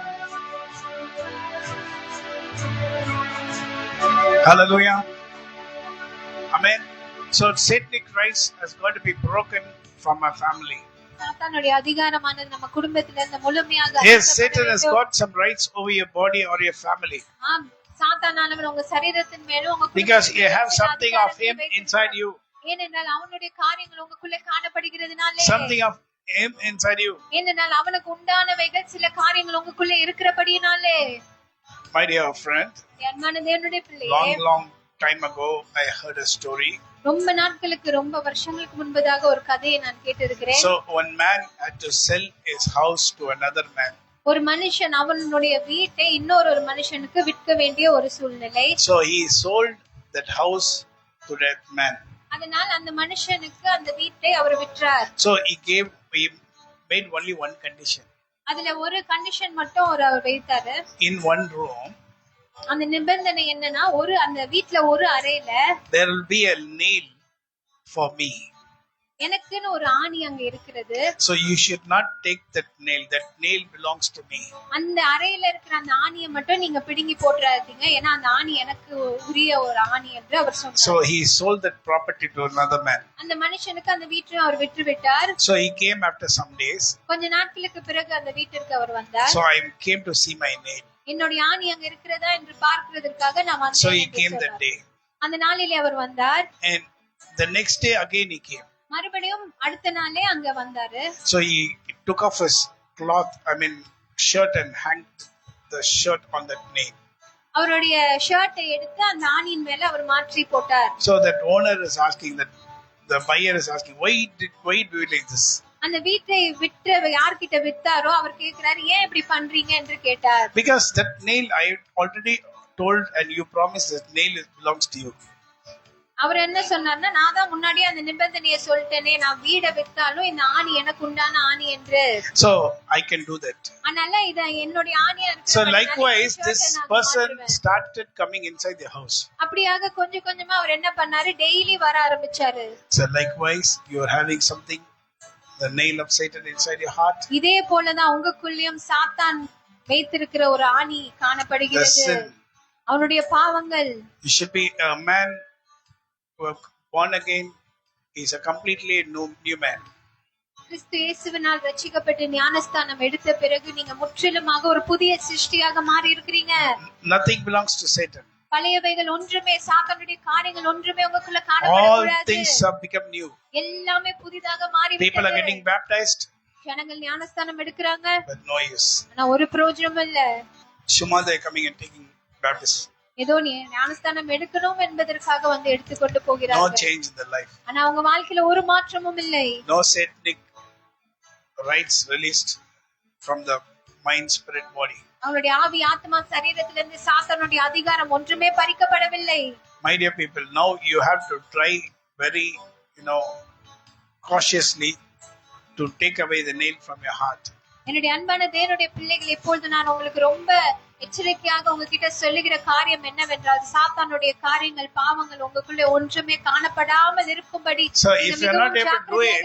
Hallelujah. Amen. So satanic rights has got to be broken from our family. சாத்தானுடைய அதிகாரமானது நம்ம குடும்பத்தில இருந்து முழுமையாக Yes, Satan has got some rights over your body or your family. ஆம், சாத்தானானவன் உங்க சரீரத்தின் மேலும் உங்க Because you குடும்பத்தின் have மேலும் something of him அதிகாரத்தை inside you. ஏனென்றால் அவனுடைய காரியங்கள் உங்களுக்குள்ளே காணப்படுகிறதுனாலே Something of him inside you. ஏனென்றால் அவனுக்கு உண்டானவைகள் சில காரியங்கள் உங்களுக்குள்ளே இருக்கிறபடியினாலே. My dear friend, அன்பான தேவனுடைய பிள்ளையே, long time ago I heard a story. ரொம்ப நாட்களுக்கு ரொம்ப வருஷங்களுக்கு முன்பதாக ஒரு கதையை நான் கேட்டிருக்கிறேன். So one man had to sell his house to another man. ஒரு மனுஷன் அவனுடைய வீட்டை இன்னொரு ஒரு மனுஷனுக்கு விற்க வேண்டிய ஒரு சூழ்நிலை. So he sold that house to that man. அதனால் அந்த மனுஷனுக்கு அந்த வீட்டை அவர் விற்றார். So he made only one condition. அதுல ஒரு கண்டிஷன் மட்டும் அவர் வைத்தாரு. In one room, அந்த நிபந்தனை என்னன்னா, அந்த வீட்ல ஒரு அறையில there will be a nail for me. எனக்குன்னு ஒரு ஆணி அங்க இருக்கிறது. So you should not take that nail. That nail belongs to me. அந்த அறையில இருக்கிற அந்த ஆணியை மட்டும் நீங்க பிடுங்கி போட்டுறாதீங்க, ஏன்னா அந்த ஆணி எனக்கு உரிய ஒரு ஆணி என்று அவர் சொன்னார். So he sold that property to another man. அந்த மனுஷனுக்கு அந்த வீட்டை அவர் விற்று விட்டார். So he came after some days. கொஞ்ச நாட்களுக்கு பிறகு அந்த வீட்டிற்கு அவர் வந்தார். So I came to see my nail. என்னுடைய ஆணி அங்க இருக்கிறதா என்று பார்க்கிறதுக்காக நான் வந்தேன். So he came that day. அந்த நாளிலே அவர் வந்தார். And the next day again he came. மறுபடியும் அடுத்த நாளே அங்க வந்தாரு. So he took off his shirt and hanged the shirt on that nail. அவருடைய ஷர்ட்டை எடுத்து அந்த ஆணியின் மேல அவர் மாற்றி போட்டார். So that owner is asking, that the buyer is asking, why do you like this? அந்த வீட்டை விற்ற யார்கிட்ட வித்தாரோ அவர் கேக்குறாரு, ஏன் இப்படி பண்றீங்க என்று கேட்டார். Because that nail I already told and you promised that nail belongs to you. அவர் என்ன சொன்னார்னா, நான் தான் முன்னாடியே அந்த நிபந்தனையை சொல்லிட்டேனே, நான் வீட வித்தாலும் இந்த ஆணி எனக்கு உண்டான ஆணி என்று. So I can do that. அதனால இத என்னுடைய ஆணியா இருக்கு. So likewise this person started coming inside the house. அப்படியாக கொஞ்சம் கொஞ்சமா அவர் என்ன பண்ணாரு, டெய்லி வர ஆரம்பிச்சாரு. So likewise you are having something, the nail of Satan inside your heart. இதே போலதான் உங்களுக்குள்ளேயும் சாத்தான் வைத்திருக்கிற ஒரு ஆணி காணப்படுகிறது. அவனுடைய பாவங்கள். You should be a man who are born again. He is a completely new man. கிறிஸ்து இயேசுவினால் ரட்சிக்கப்பட்டு ஞானஸ்தானம் எடுத்த பிறகு நீங்க முற்றிலுமாக ஒரு புதிய சிருஷ்டியாக மாறி இருக்கிறீங்க. Nothing belongs to Satan. பழையவைகள் ஒன்றுமே, சாத்தானுடைய காரியங்கள் ஒன்றுமே உங்களுக்குள்ள காணப்படக்கூடாது. All things have become new. எல்லாமே புதிதாக மாறி விட்டது. People are getting baptized. ஜனங்கள் ஞானஸ்தானம் எடுக்கறாங்க. But no use. ஆனா ஒரு பிரயோஜனமும் இல்ல. Shuma they coming and taking baptism. ஏதோ ஞானஸ்தானம் எடுக்கணும் என்பதற்காக வந்து எடுத்துக்கொண்டு போகிறார்கள். No change in their life. ஆனா அவங்க வாழ்க்கையில ஒரு மாற்றமும் இல்லை. No satanic rights released from the mind, spirit, body. அவங்களுடைய ஆவி, ஆத்மா, சரீரத்திலிருந்து சாத்தானுடைய அதிகாரம் ஒன்றுமே பறிக்கப்படவில்லை. My dear people, now you have to try very, cautiously to take away the nail from your heart. என்னுடைய அன்பான தேவனுடைய பிள்ளைகள், இப்பொழுது நான் உங்களுக்கு ரொம்ப எச்சரிக்கையாக உங்ககிட்ட சொல்லுகிற காரியம் என்னவென்றால், சாத்தானுடைய காரியங்கள், பாவங்கள் உங்களுக்குள்ளே ஒன்றுமே காணப்படாமல் இருக்கும்படி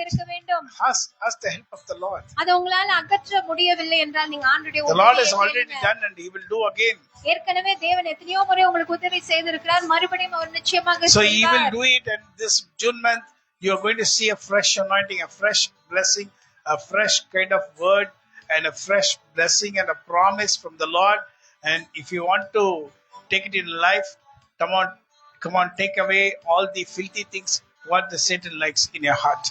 இருக்க வேண்டும். Ask the help of the Lord. அது உங்களால அகற்ற முடியவில்லை என்றால் நீங்க ஆண்டவருடைய The Lord has already done and he will do again. ஏற்கனவே தேவன் எத்தனையோ முறை உங்களுக்கு உதவி செய்திருக்கிறார், மறுபடியும் அவர் நிச்சயமாக So he will do it, and this June month you are going to see a fresh anointing, a fresh blessing, a fresh kind of word and a fresh blessing and a promise from the Lord. And if you want to take it in life, come on, take away all the filthy things what the Satan likes in your heart.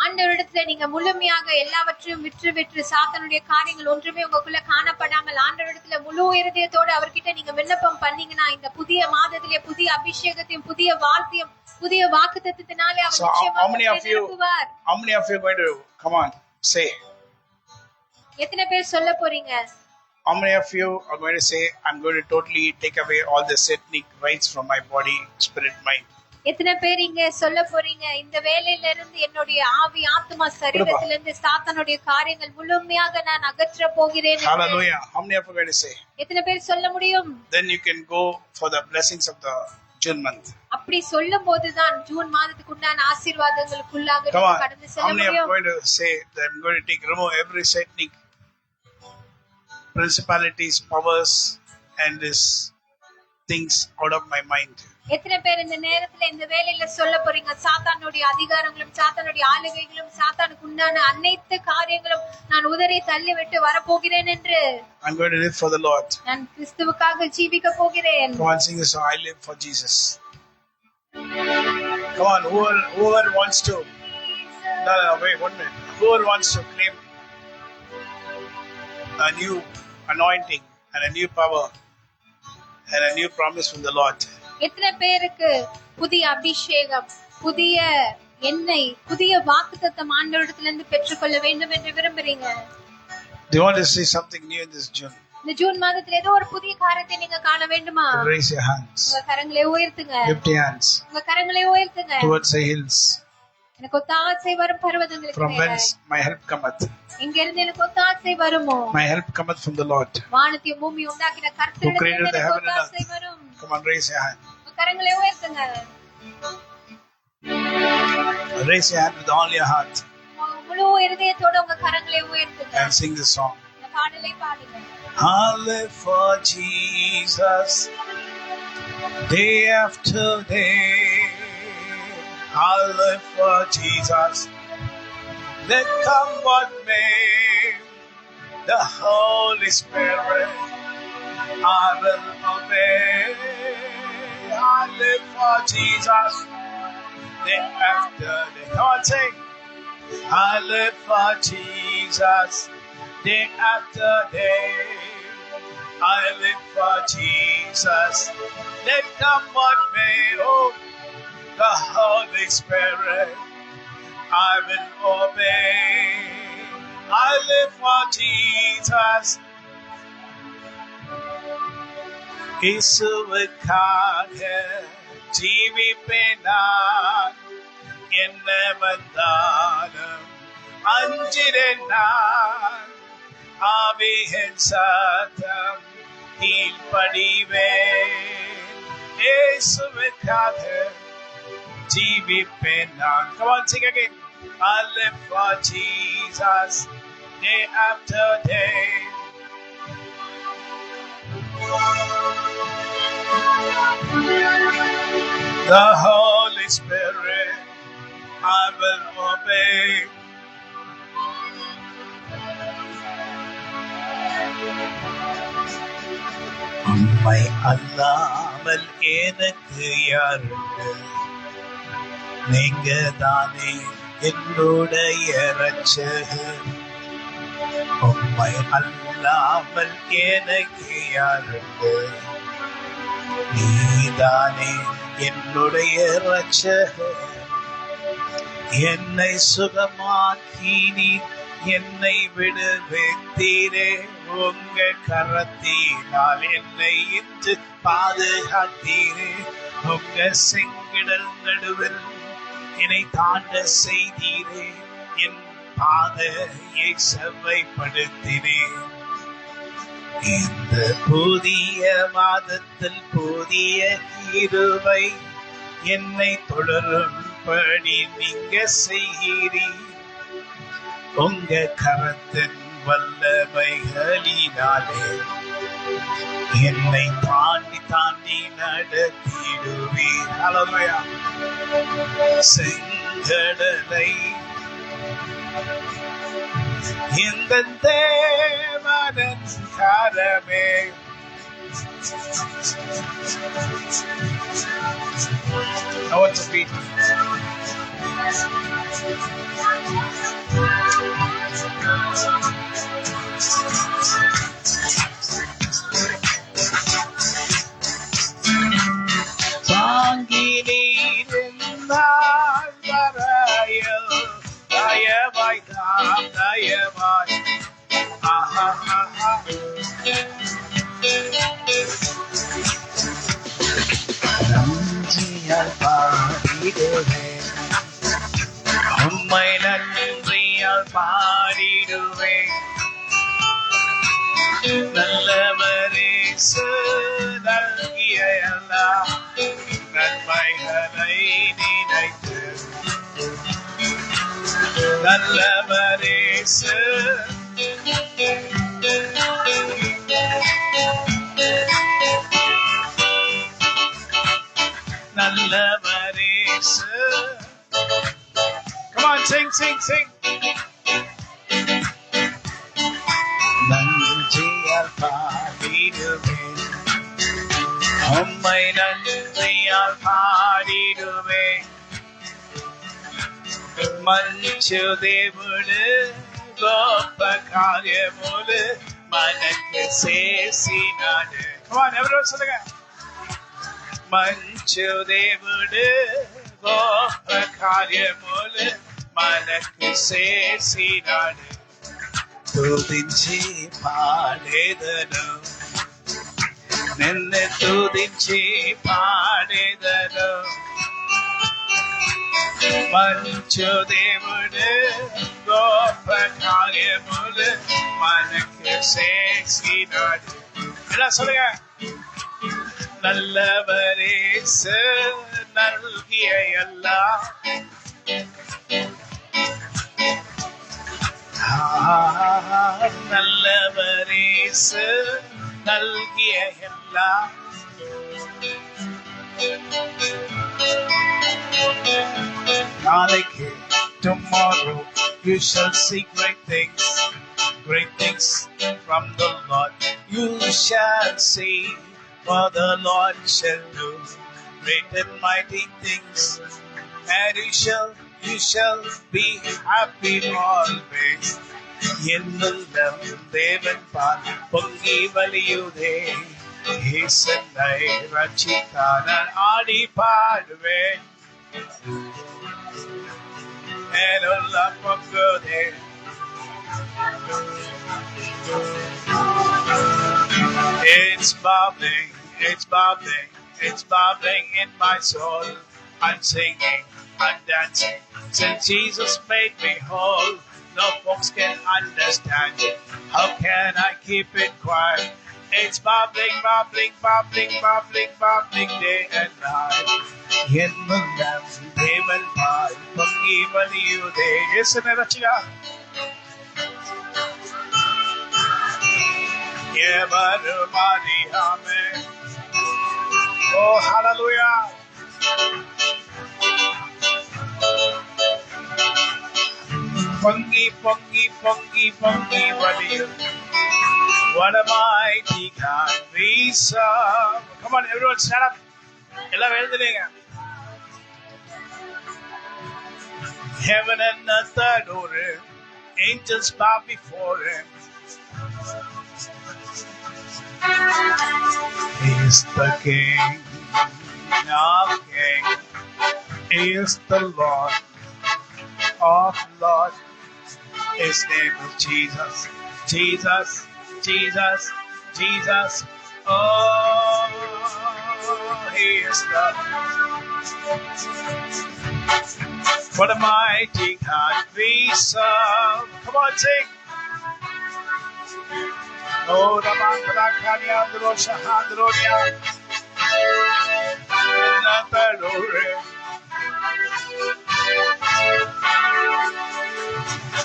ஆண்டவரிடத்துல நீங்க முழுமையாக எல்லாவற்றையும் விற்று சாத்தானுடைய காரியங்கள் ஒன்றுமே உங்களுக்குள்ள காணப்படாமல் ஆண்டவரிடத்துல முழு இருதயத்தோடு அவர்கிட்ட நீங்க விண்ணப்பம் பண்ணீங்கன்னா, இந்த புதிய மாதத்திலே புதிய அபிஷேகத்தையும் புதிய வாழ்க்கையும் புதிய வாக்குத்தத்தத்தினாலே அவர் நிச்சயமாக நிரப்புவார். How many of you are going to come on say? எத்தனை பேர் சொல்ல போறீங்க? How many of you are going to say, I'm going to totally take away all the satanic rights from my body, spirit, mind? எத்தனை பேர் இங்க சொல்ல போறீங்க, இந்த வேலையில இருந்து என்னுடைய ஆவி, ஆத்மா, சரீரத்திலிருந்து சாத்தானுடைய காரியங்கள் முழுமையாக நான் அகற்ற போகிறேன்? Hallelujah. How many of you are going to say? எத்தனை பேர் சொல்ல முடியும்? Then you can go for the blessings of the June month. அப்படி சொல்லும் போதுதான் ஜூன் மாதத்துக்கு உண்டான ஆசீர்வாதங்களுக்குள்ளாக Come நீங்க on. கடந்து How செல்ல many are முடியும். going to say that I'm going to remove every satanic principalities, powers, and these things out of my mind? எத்தனை பேர் இந்த நேரத்துல இந்த வேளையில சொல்ல போறீங்க, சாத்தானுடைய அதிகாரங்களும் சாத்தானுடைய ஆளுகைகளும் சாத்தானுக்கு உண்டான அனைத்து காரியங்களும் நான் உதறி தள்ளி விட்டு வரப்போகிறேன் என்று. I'm going to live for the Lord. நான் கிறிஸ்துவுக்காக ஜீவிக்க போகிறேன். Come on, sing the song. I live for Jesus. Come on, whoever wants to. No, wait 1 minute. Whoever wants to claim a new anointing and a new power and a new promise from the Lord. எத்தனை பேருக்கு புதிய அபிஷேகம், புதிய எண்ணெய், புதிய வாக்குத்தத்தம் ஆண்டவரிடத்துல இருந்து பெற்றுக்கொள்ள வேண்டும் என்று விரும்புறீங்க? Do you want to see something new in this June? இந்த ஜூன் மாதத்துல ஏதோ ஒரு புதிய காரியத்தை நீங்க காண வேண்டுமா? Raise your hands. உங்க கரங்களை உயர்த்துங்க. Lift your hands. உங்க கரங்களை உயர்த்துங்க. Towards the hills. எனக்கு ஒத்தாசை வரும் பர்வதங்களுக்கு From whence my help cometh. எங்க இருந்து எனக்கு ஒத்தாசை வருமோ? My help cometh from the Lord. வானத்தையும் பூமியையும் உண்டாக்கின கர்த்தரிடமிருந்து எனக்கு ஒத்தாசை வரும். Come on, raise your hand. உங்க கரங்களை உயர்த்துங்க. Raise your hand with all your heart. முழு இதயத்தோட உங்க கரங்களை உயர்த்துங்க. And sing the song. இந்த பாடலை பாடுங்க. I live for Jesus, day after day. I live for Jesus. Let come what may, the Holy Spirit, I will obey. I live for Jesus, day after day. Come on, sing. I live for Jesus, day after day. I live for Jesus. Let come what may, oh, the Holy Spirit, I will obey. I live for Jesus. இயேசுவுக்காக ஜீவிப்பேன் நான், என்ன வந்தாலும் அஞ்சிடேன் நான். ஆவியின் சத்தம் கீழ்ப்படிவேன். இயேசுவுக்காக ஜீவிப்பேன் நான். Come on, sing again. I live for Jesus, day after day. The Holy Spirit, I will obey. உம்மை அல்லாமல் எனக்கு யாருண்டு? நீங்க தானே என்னுடைய இரட்சகர். உம்மை அல்லாமல் எனக்கு யாருண்டு? நீதானே என்னுடைய இரட்சகர். என்னை சுகமாக்கி நீ என்னை விடுவித்தீரே. உங்க கரத்தினால் என்னை இன்று பாதுகாத்தீரே. உங்க செங்கடல் நடுவில் என்னை தாண்ட செய்தீரே. என் பாதையை செவ்வைப்படுத்தினேன். இந்த புதிய மாதத்தில் புதிய கிருபை என்னை தொடரும்படி நீங்க செய்கிறீர். உங்க கரத்தின் வல்லமைகளினாலே என்னை தாண்டி தாண்டி நடத்திடுவீர். அல்லேலூயா. செங்கடலை இந்த தேவனின் கரமே I want to beat. தாங்கினீரிருந்தால் வரையில் தயவாய் தாம் தயவாய். நன்றியால் பாடிடுவேன், உம்மை நன்றியால் பாடிடுவேன். நல்லவரே நல்கிய எல்லாம் நல்லவர் இயேசு. நல்லவர் இயேசு. Come on, sing, sing, sing. நன்றியால் பாடிடுவேன், உம்மை நன்றியால் பாடிடுவேன். మంచు దేవుడు గొప్ప కార్యములు మనకు చేసినాడు. ఎవరు சொல்லுங்க? మంచు దేవుడు గొప్ప కార్యములు మనకు చేసినాడు. స్తుతించి పాడేదను, నిన్ను స్తుతించి పాడేదను. మంచు దేవుడు గొప్ప కార్యములు మనకు చేసినాడు. ఎలా சொல்லுங்க? நல்லவர் இயேசு நல்கிய எல்லாம் நல்லவர் இயேசு நல்கிய எல்லாம் நாளைக்கு tomorrow you shall see great things from the Lord you shall see, for the Lord shall do great and mighty things, and you shall be happy always. என்னுள்ளம் தேவன் பால் பொங்கி வலியுதே, இயேசுவை ரட்சித்தார் நான் ஆடி பாடுவேன். என்னுள்ளம் பொங்குதே, it's bubbling, it's bubbling, it's bubbling in my soul. I'm singing, I'm dancing, since Jesus made me whole. No folks can understand it. How can I keep it quiet? It's bubbling, bubbling, bubbling, bubbling, bubbling day and night. என்னுள்ளம் தேவன் பால் பொங்கி வலியுதே. இயேசுவை ரட்சியா எவரும் அறியாமே. Oh, hallelujah. பொங்கி பொங்கி பொங்கி பொங்கி வலியுதே. What a mighty God we serve. Come on, everyone, stand up. எல்லாம் எழுதுறீங்க. Heaven and earth adore him, angels bow before him. He is the King of kings. He is the Lord of lords. His name is Jesus, Jesus, Jesus, Jesus. Oh, he is the. What a mighty God we serve. Come on, sing. Oh, the Mandarakanya, the Roshahandronia,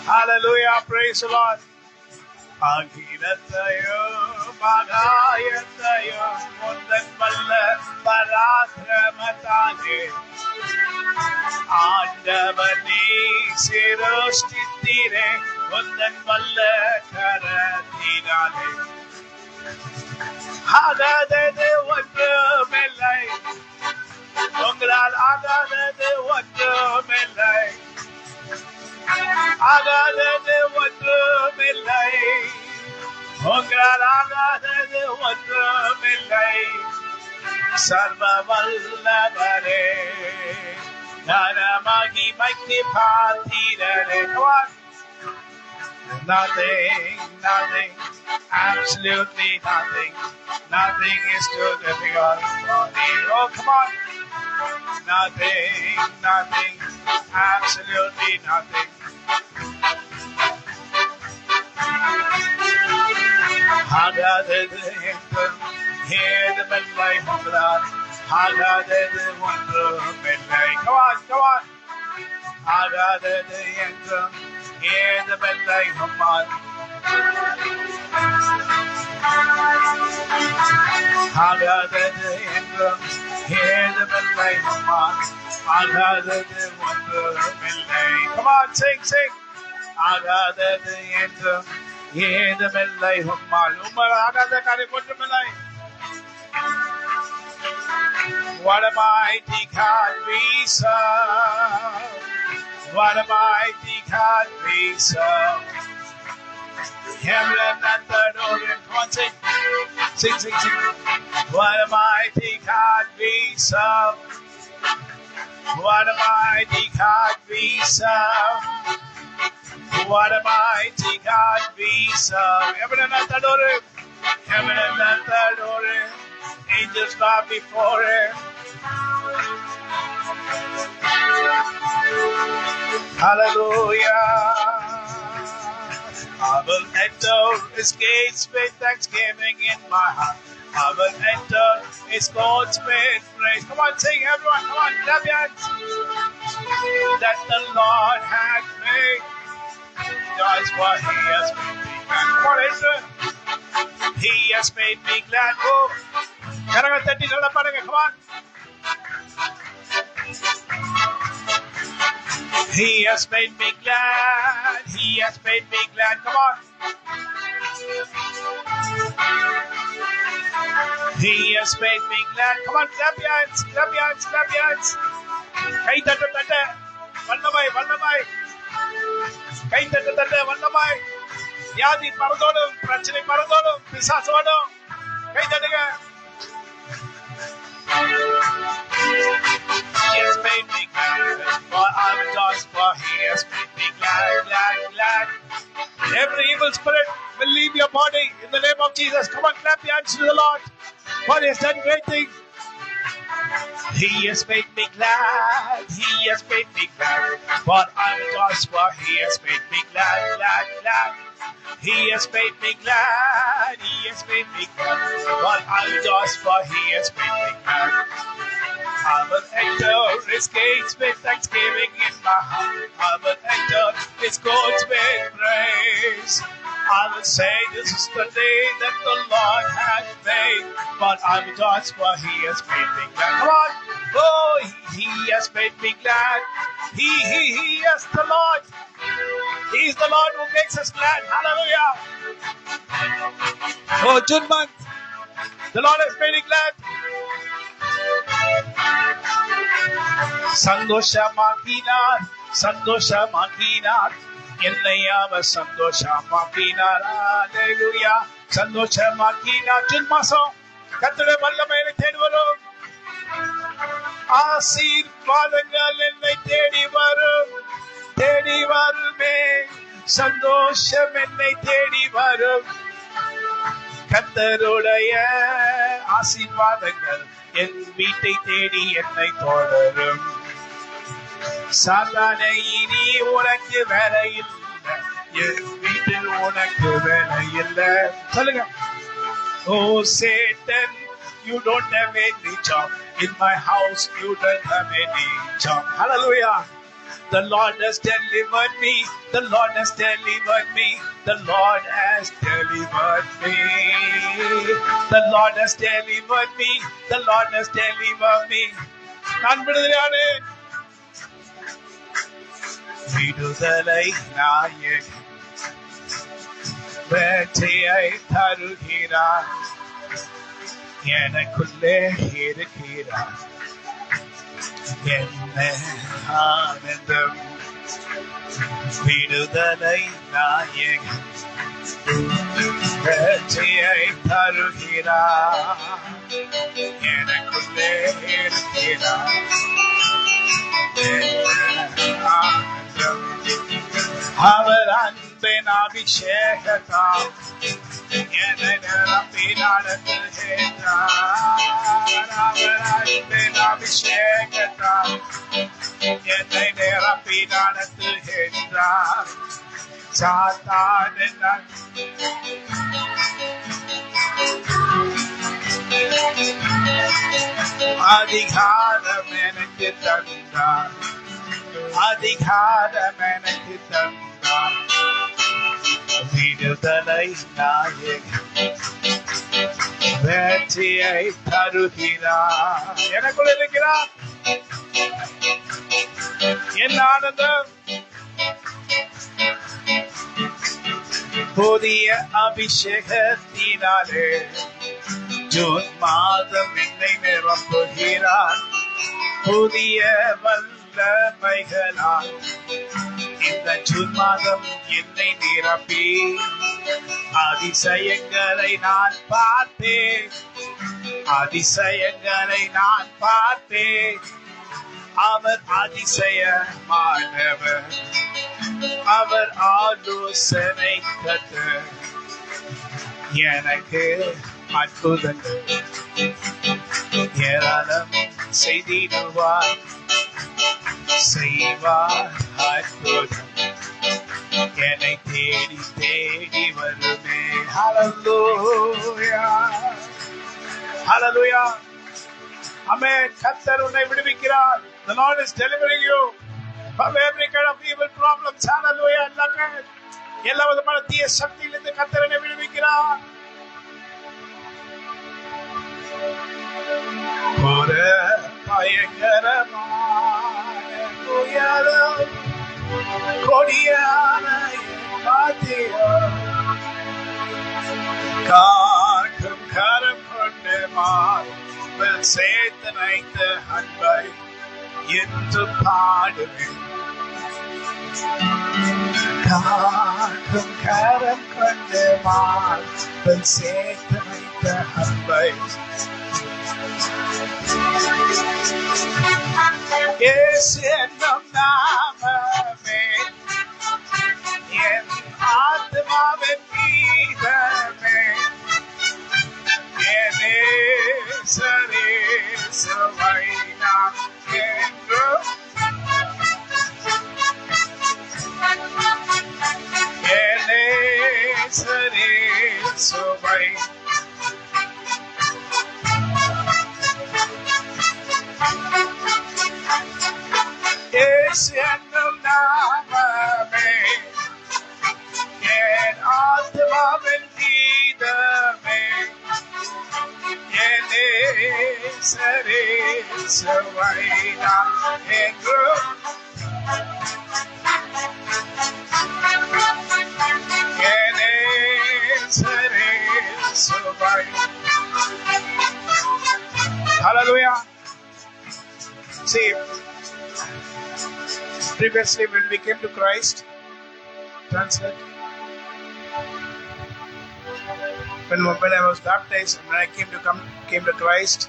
hallelujah, praise the Lord. அகிலத்தையோ மகாயத்தையோ முந்தன் வல்ல பராக்கிரமத்தானே ஆண்டவர் நீ சிருஷ்டித்தீரே முந்தன் வல்ல கரத்தினாலே. ஆகாதது ஒன்றுமில்லை, உங்களால் ஆகாதது ஒன்றுமில்லை, ஆகாதது ஒன்றுமில்லை, உங்களால் ஆகாதது ஒன்றுமில்லை. சர்வ வல்லவரே மகிமைக்கு பாத்திரரே. Nothing, nothing, absolutely nothing, nothing is too difficult for me. Oh, come on. Nothing, nothing, absolutely nothing. ஆகாதது என்றும் ஏதுமில்லை உங்களால், ஆகாதது ஒன்றுமில்லை. Come on, come on. ஆகாதது என்றும் ஏதுமில்லை உம்மால். ஆகாதது என்றும் ஏதுமில்லை உம்மால். ஆகாதது ஒன்றுமில்லை. Come on, sing. ஆகாதது என்றும் ஏதுமில்லை உம்மால். உம்மால் ஆகாத காரியம் ஒன்றுமில்லை. What a mighty God we serve. What a mighty God we serve. Heaven and earth adore him. Come on, sing. What a mighty God we serve. What a mighty God we serve. What a mighty God we serve. Heaven and earth adore him. Heaven and earth adore him. Angels bow before him. Hallelujah. I will enter his gates with thanksgiving in my heart. I will enter his courts with praise. Come on, sing everyone. Come on, clap your hands. That the Lord has made. That's what he has made me glad. Come on, enter. He has made me glad. Go. கரங்கள் தட்டி சொல்ல பாருங்க. Come on. He has made me glad. He has made me glad. Come on. He has made me glad. Come on, clap your hands. Clap your hands. Clap your hands. கை தட்டு தட்டு. வல்லமை. கை தட்டு தட்டு. வல்லமை. வியாதி மறந்தோடும். பிரச்சனை மறந்தோடும். பிசாசோடும். கை தட்டுங்க. He has made me glad, for I rejoice, for he has made me glad. Every evil spirit will leave your body in the name of Jesus. Come on, clap your hands to the Lord, for he has done great things. He has made me glad, he has made me glad, for I rejoice, for he has made me glad. He has made me glad, he has made me glad, for I rejoice, for he has made me glad. I will enter his gates with thanksgiving in my heart. I will enter his courts with praise. I will say this is the day that the Lord has made, but I will rejoice, for he has made me glad. Come on. Oh, he has made me glad. He, yes, the Lord. He is the Lord who makes us glad. Hallelujah. Oh, June month, the Lord has made me glad. சந்தோஷமாக்கினார் என்னை அவர் சந்தோஷமாக்கினார். ஹல்லேலூயா. சந்தோஷமாக்கினார். June மாசம் கர்த்தருடைய வல்லமையை தேடி வரும். ஆசீர்வாதங்கள் என்னை தேடி வருமே. சந்தோஷம் என்னை தேடி வரும். கர்த்தருடைய ஆசீர்வாதங்கள் என் வீட்டை தேடி என்னை தொடரும். சாத்தானே இனி உனக்கு வேலை இல்லை, என் வீட்டில் உனக்கு வேலை இல்லை. சொல்லுங்க. Oh Satan, you don't have any job. In my house you don't have any job. Hallelujah. The Lord has delivered me. The Lord has delivered me. The Lord has delivered me. The Lord has delivered me. The Lord has delivered me. நான் விடுதலையானேன். விடுதலை நாயகன் வெற்றியை தருகிறார். எனக்குள்ளே இருக்கிறார். என்ன ஆனந்தம். விடுதலை நாயகன் வெற்றியை தருகிறார். எனக்குள்ளே இருக்கிறார். என்ன ஆனந்தம். அவர் அன்பின் அபிஷேகத்தால் என்னை நிரப்பி நடத்துகின்றார். அவர் அன்பின் அபிஷேகத்தால் என்னை நிரப்பி நடத்துகின்றார். சாத்தானின் அதிகாரம் எனக்கு தந்தார். அதிகாரம் எனக்கு தந்தார். விடுதலை நாயகன் வெற்றியை தருகிறார். எனக்குள் இருக்கிறார். என் ஆனந்தம் புதிய அபிஷேகத்தினாலே ஜூன் மாதம் என்னை நிரப்புகிறார். புதிய வல்லமைகளால் இந்த ஜூன் மாதம் என்னை நிரப்பி அதிசயங்களை நான் பார்த்தேன். அதிசயங்களை நான் பார்த்தேன். அவர் அதிசயமானவர். அவர் ஆலோசனை கர்த்தர். எனக்கு அற்புதங்கள் ஏராளம் செய்திடுவார். செய்வார் அற்புதம் என்னை தேடி தேடி வருமே. ஹல்லேலூயா, ஹல்லேலூயா. ஆமென். கர்த்தர் உன்னை விடுவிக்கிறார். The Lord is delivering you from every kind of evil problems. Hallelujah. எல்லா விதமான தீய சக்தியிலிருந்து கர்த்தர் என்னை விடுவிக்கிறார். ஒரு பயங்கரமான உயரம் கொடியான பாத்தியம் காக்கும் கரம் கொண்டு மார்பில் சேர்த்து வைத்த அன்பை என்று பாடுவேன். காக்கும் கரம் கொண்டு மார்பில் சேர்த்து வைத்த அன்பை இயேசு என்னும் நாமமே என் ஆத்மாவின் கீதமே. என் இயேசுவை நான் என்றும் என் இயேசுவை இயேசு என்னும் நாமமே என் ஆத்மாவின் கீதமே. என் இயேசுவை நான் என்றும் என் இயேசுவை. Hallelujah. See, previously when we came to Christ, translate. When I was baptized and when I came to Christ,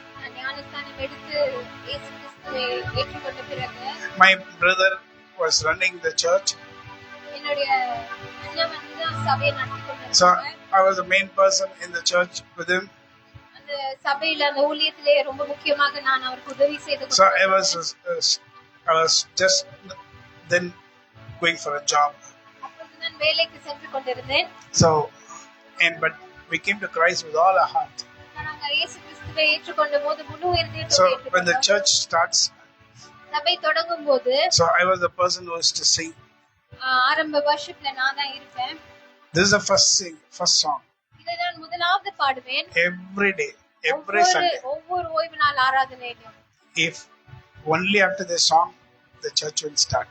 my brother was running the church. So I was the main person in the church with him. So I was just then going for a job. So but we came to Christ with all our heart. So when the church starts, so I was the person who used to sing. This is the first song. Every day, every Sunday. If only after the song the church will start.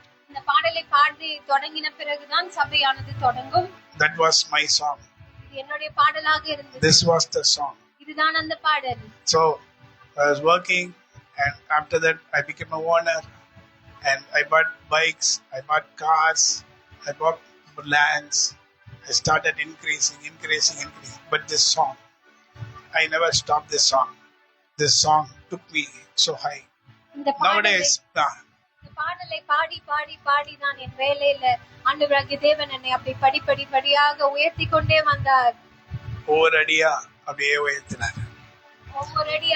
That was my song. This was the song. So I was working, and after that I became a owner, and I bought bikes, I bought cars, I bought lands. I started increasing. But this song, I never stopped this song. This song took me so high. Nowadays, பாடலை பாடி பாடி பாடி தான் என் வேலையில ஆண்டவராகிய தேவன் என்னை அப்படி படிப்படியாக உயர்த்தி கொண்டே வந்தார். ஒவ்வொரு அடியா அப்படியே உயர்த்தினார்.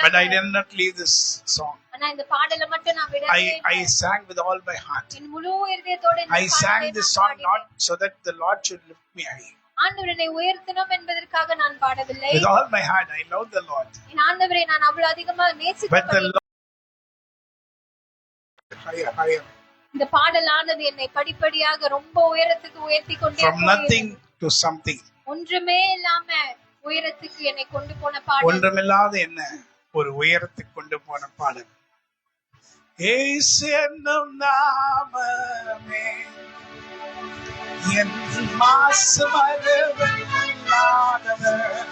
But I did not leave this song. ஆனா இந்த பாடலை மட்டும் நான் விடவே இல்லை. I sang with all my heart. என் முழு இதயத்தோட I sang this song not so that the Lord should lift me high. ஆண்டவர் என்னை உயர்த்தணும் என்பதற்காக நான் பாடவில்லை. With all my heart I love the Lord. என் ஆண்டவரை நான் அவ்வளவு அதிகமாக நேசிக்கிறேன். Higher. இந்த பாடலானது என்னை படிப்படியாக ரொம்ப உயரத்துக்கு உயர்த்தி கொண்டே From nothing to something. ஒன்றுமே இல்லாம உயரத்துக்கு என்னை கொண்டு போன பாடல். ஒன்றுமில்லாத என்ன ஒரு உயரத்துக்கு கொண்டு போன பாடல். இயேசு என்னும் நாமமே என் மாசுமருவல்லாதவர்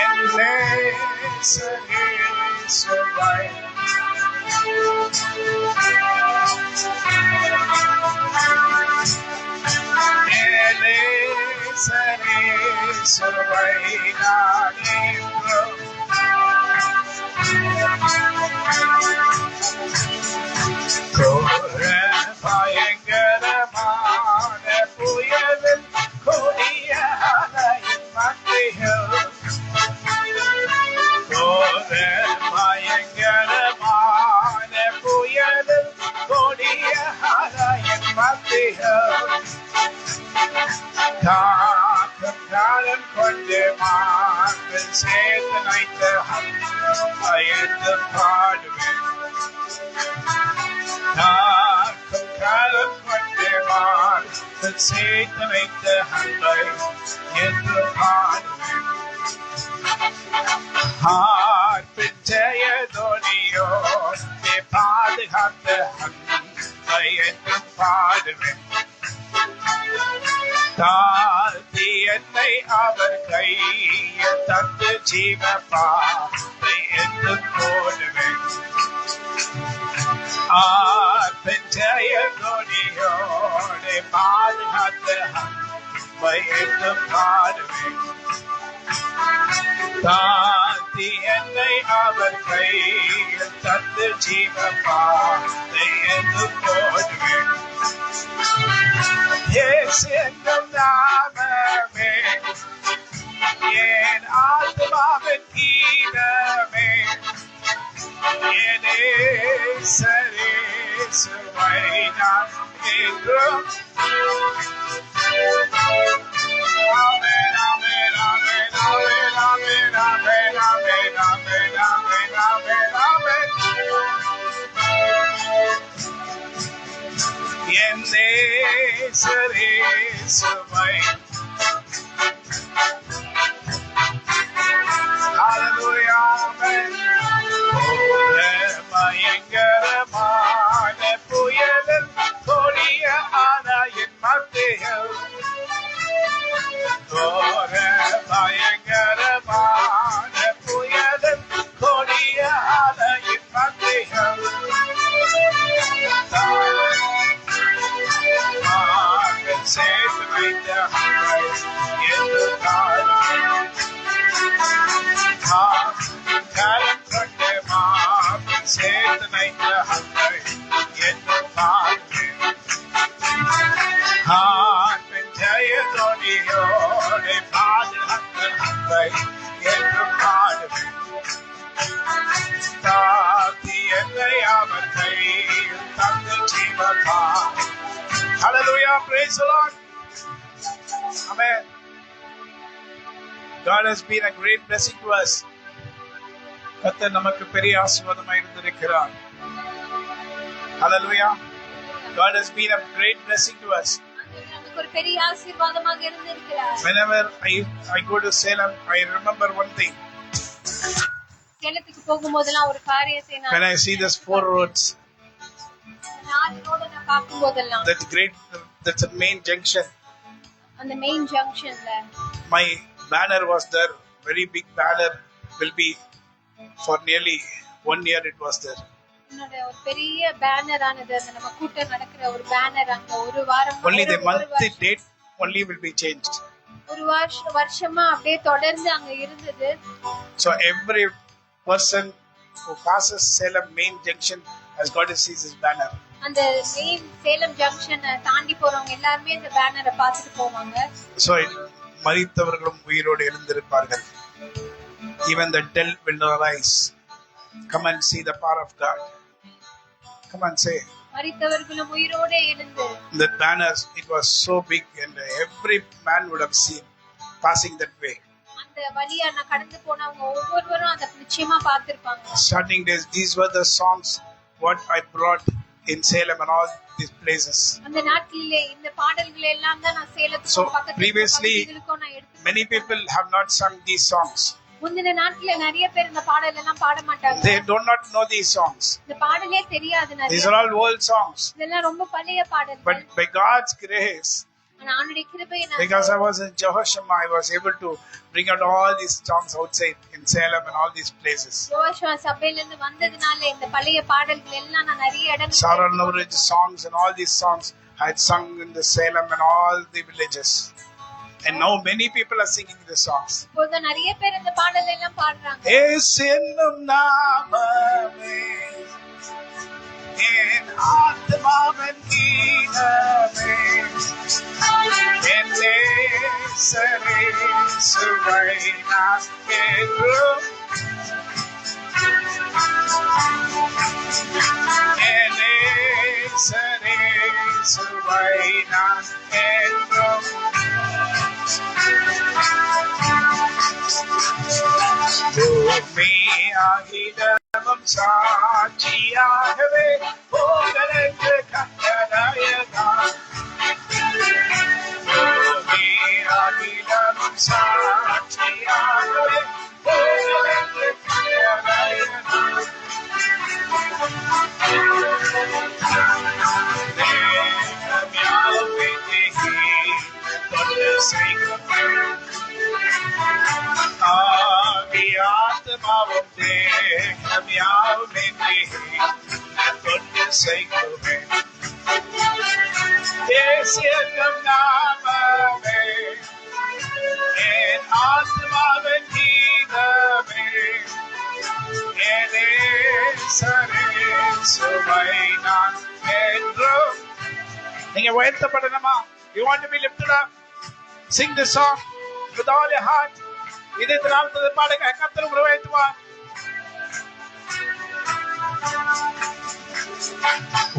என் நேசரே சுவை நேசரே சுவை கோர பயங்கரமான புயலில் கொடிய அலையின் மத்தியில் கோர பயங்கரமான புயலில் கொடிய அலையின் மத்தியில் காக்கும் காலம் கொண்டு மாக்கள் சேர்த்து வைத்த பயந்து பாடுவேன். காக்கும் காலம் கொண்டு மாக்கள் சேர்த்து வைத்த அன்பை என்று பாடுவேன். ஆர்ப்பின் ஜெயதொனியோ பாதுகாத்த அன்பை என்று பாடுவேன். தாழ்த்தி என்னை அவர் கையில் தந்து ஜீவபாதை என்று போடுவேன். ஆர்ப்பின் ஜெயதொனியோடு பாதுகாத்த அன்பை என்று பாடுவேன். தாழ்த்தி என்னை அவர் கையில் தந்து ஜீவபாதை என்று போடுவேன். இயேசு என்னும் நாமமே என் ஆத்துமாவின் கீதமே என் நேசரே சுவை நான் என்றும் ஆமென் ஆமென் ஆமென் ஆமென் ஆமென் ஆமென் ஆமென் ஆமென் ஆமென் ஆமென் ஆமென் என் நேசரே சுவை ஹல்லேலூயா ஆமென். பயங்கரமான புயலில் கொடிய அலையின் மத்தியில் கோர பயங்கரமான புயலில் கொடிய அலையின் மத்தியில் சேர்த்து வைத்த என்று கரம் கொண்டு மாப்பிள் சேர்த்து வைத்த என்று பாடுவேன். ஜெயதொனியோடு பாதுகாத்த அன்பை என்று பாடுவேன். தாத்தி என்னை அவர் கையில் தந்து ஜீவபா. Hallelujah, praise the Lord. Amen. God has been a great blessing to us. கர்த்தர் நமக்கு பெரிய ஆசீர்வாதமாய் இருந்திருக்கிறார். Hallelujah. God has been a great blessing to us. நமக்கு ஒரு பெரிய ஆசீர்வாதமாக இருந்திருக்கிறார். Whenever I go to Salem, I remember one thing. சேலத்துக்கு போகும்போதெல்லாம் ஒரு காரியத்தை நான் When I see these 4 roads, நான் பார்க்கும்போதெல்லாம் that's a main junction. அந்த main ஜங்ஷன்ல My banner was there, very big banner, will be for nearly 1 year it was there. என்னோட ஒரு பெரிய பேனர் ஆனது அந்த நம்ம கூட்டம் நடக்கிற ஒரு பேனர் அங்க ஒரு வாரம் Only the month date only will be changed. ஒரு வருஷமா அப்படியே தொடர்ந்து அங்க இருந்தது. So every person who passes Salem main junction has got to see this banner. அந்த மெயின் சேலம் ஜங்ஷன் தாண்டி போறவங்க எல்லாரும் இந்த பேனரை பார்த்துட்டு போவாங்க. So மரித்தவர்களும் உயிரோடு எழுந்திருப்பார்கள். Even the dead will arise. Come and see the power of God. Come and say. மரித்தவர்களும் உயிரோடு எழுந்து. The banners, it was so big and every man would have seen passing that way. அந்த வழியா நான் கடந்து போனவங்க ஒவ்வொருவரும் அத நிச்சயமா பார்த்திருப்பாங்க. Starting days, these were the songs what I brought in Salem and all these places. அந்த நாட்களிலே இந்த பாடல்களை எல்லாம் தான் நான் சேலத்துக்கு So பக்கத்துல previously நான் எடுத்து many people have not sung these songs. முந்தின நாட்களே நிறைய பேர் இந்த பாடல் எல்லாம் பாட மாட்டாங்க. They do not know these songs. இந்த பாடலே தெரியாது நிறைய. These are all old songs. இதெல்லாம் ரொம்ப பழைய பாடல்கள். But by God's grace, ஆண்டவருடைய கிருபையினால, because I was in Jehoshaphat, I was able to bring out all these songs outside in Salem and all these places. யோசுவா சபையில இருந்து வந்ததனால இந்த பழைய பாடல்கள் எல்லாம் நான் நிறைய இடங்கள்ல Saral Nourij songs and all these songs I had sung in the Salem and all the villages. And now many people are singing the songs. இப்போது நிறைய பேர் இந்த பாடல் எல்லாம் பாடுறாங்க. ஏசென்னும் நாமமே என் ஆத்மாவின் கீதமே, என் நேசரே சுவை நான் என்றும், என் நேசரே சுவை நான் என்றும், பூமி ஆகிடமும் சாட்சியாகவே உங்களுக்கு கட்டளையதான், பூமி ஆகிடமும் சாட்சியாகவே உங்களுக்கு கட்டளையதான், தேகம் யாவும் தொட்டு செய்கிறேன், ஆத்மாவும் தேகம் யாவும் தொட்டு செய்கிறேன், ஏசென்னும் நாமமே என் ஆத்மாவின் கீதமே, என் நேசரே சுவை நான் என்றும். நீங்க உயர்த்தப்படணுமா? You want to be lifted up? Sing this song with all your heart. இதயத்தினால் பாடுங்க, கர்த்தர் உங்களை உயர்த்துவார்.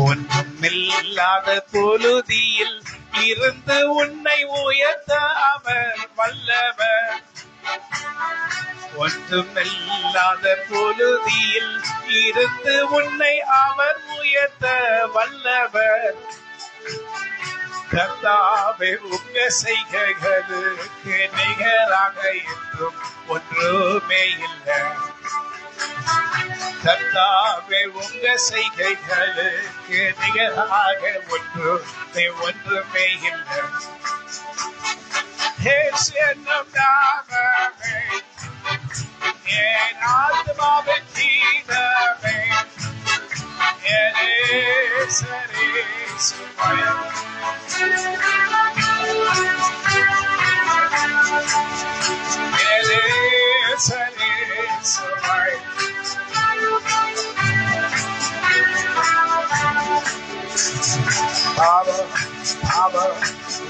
ஒன்றுமில்லாத பொழுதில் இருந்து உன்னை உயர்த்த அவர் வல்லவர், ஒன்றுமில்லாத பொழுதில் இருந்து உன்னை அவர் உயர்த்த வல்லவர், கர்த்தாவே உங்க செய்கைகளுக்கு நிகராக என்றும் ஒன்றுமே இல்லை, கர்த்தாவே உங்க செய்கைகளுக்கு நிகராக ஒன்றுமே இல்லை, ஏசென்னும் நாமமே என் ஆத்மாவின் கீதமே, என் நேசரே சுவை, என் நேசரே சுவை, power, power,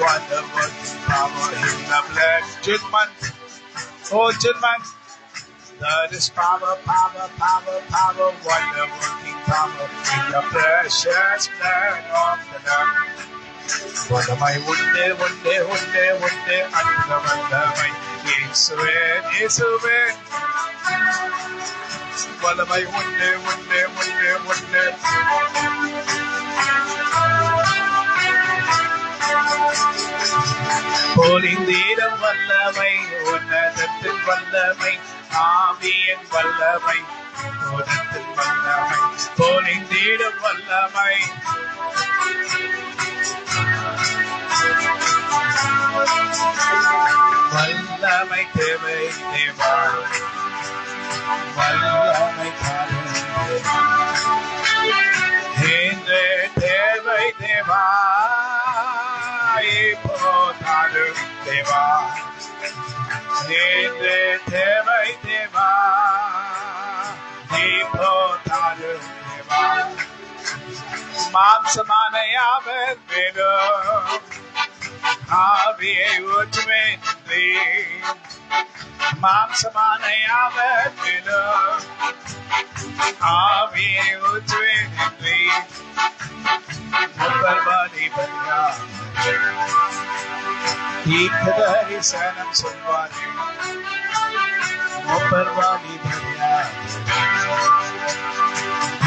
wonderful power in the blood. Judman, oh Judman, that is power, power, power, power, wonderful power in the precious blood of the Lamb. வல்லமை உண்டே உண்டே உண்டே உண்டே அந்த வல்லமை இயேசுவே இயேசுவே, வல்லமை உண்டே உண்டே உண்டே உண்டே, பொழிந்தீடும் வல்லமை உன்னதத்தின் வல்லமை, ஆவியின் வல்லமை உன்னதத்தின் வல்லமை, பொழிந்தீடும் வல்லமை, வல்லமை தேவை தேவா, வல்லமை இன்று தேவை தேவா, இப்போதாலும் தேவா, இன்று தேவை தேவா, இப்போதாலும் தேவா, மாம்சமான யாவர் மேலும் ஆவியை ஊற்றுவேன், மாம்சமான யாவர் மேலும் ஆவியை ஊற்றுவேன், பர்வாதி பரியா தீர்க்க தரிசனம் சொல்வாரே, பர்வாதி பரியா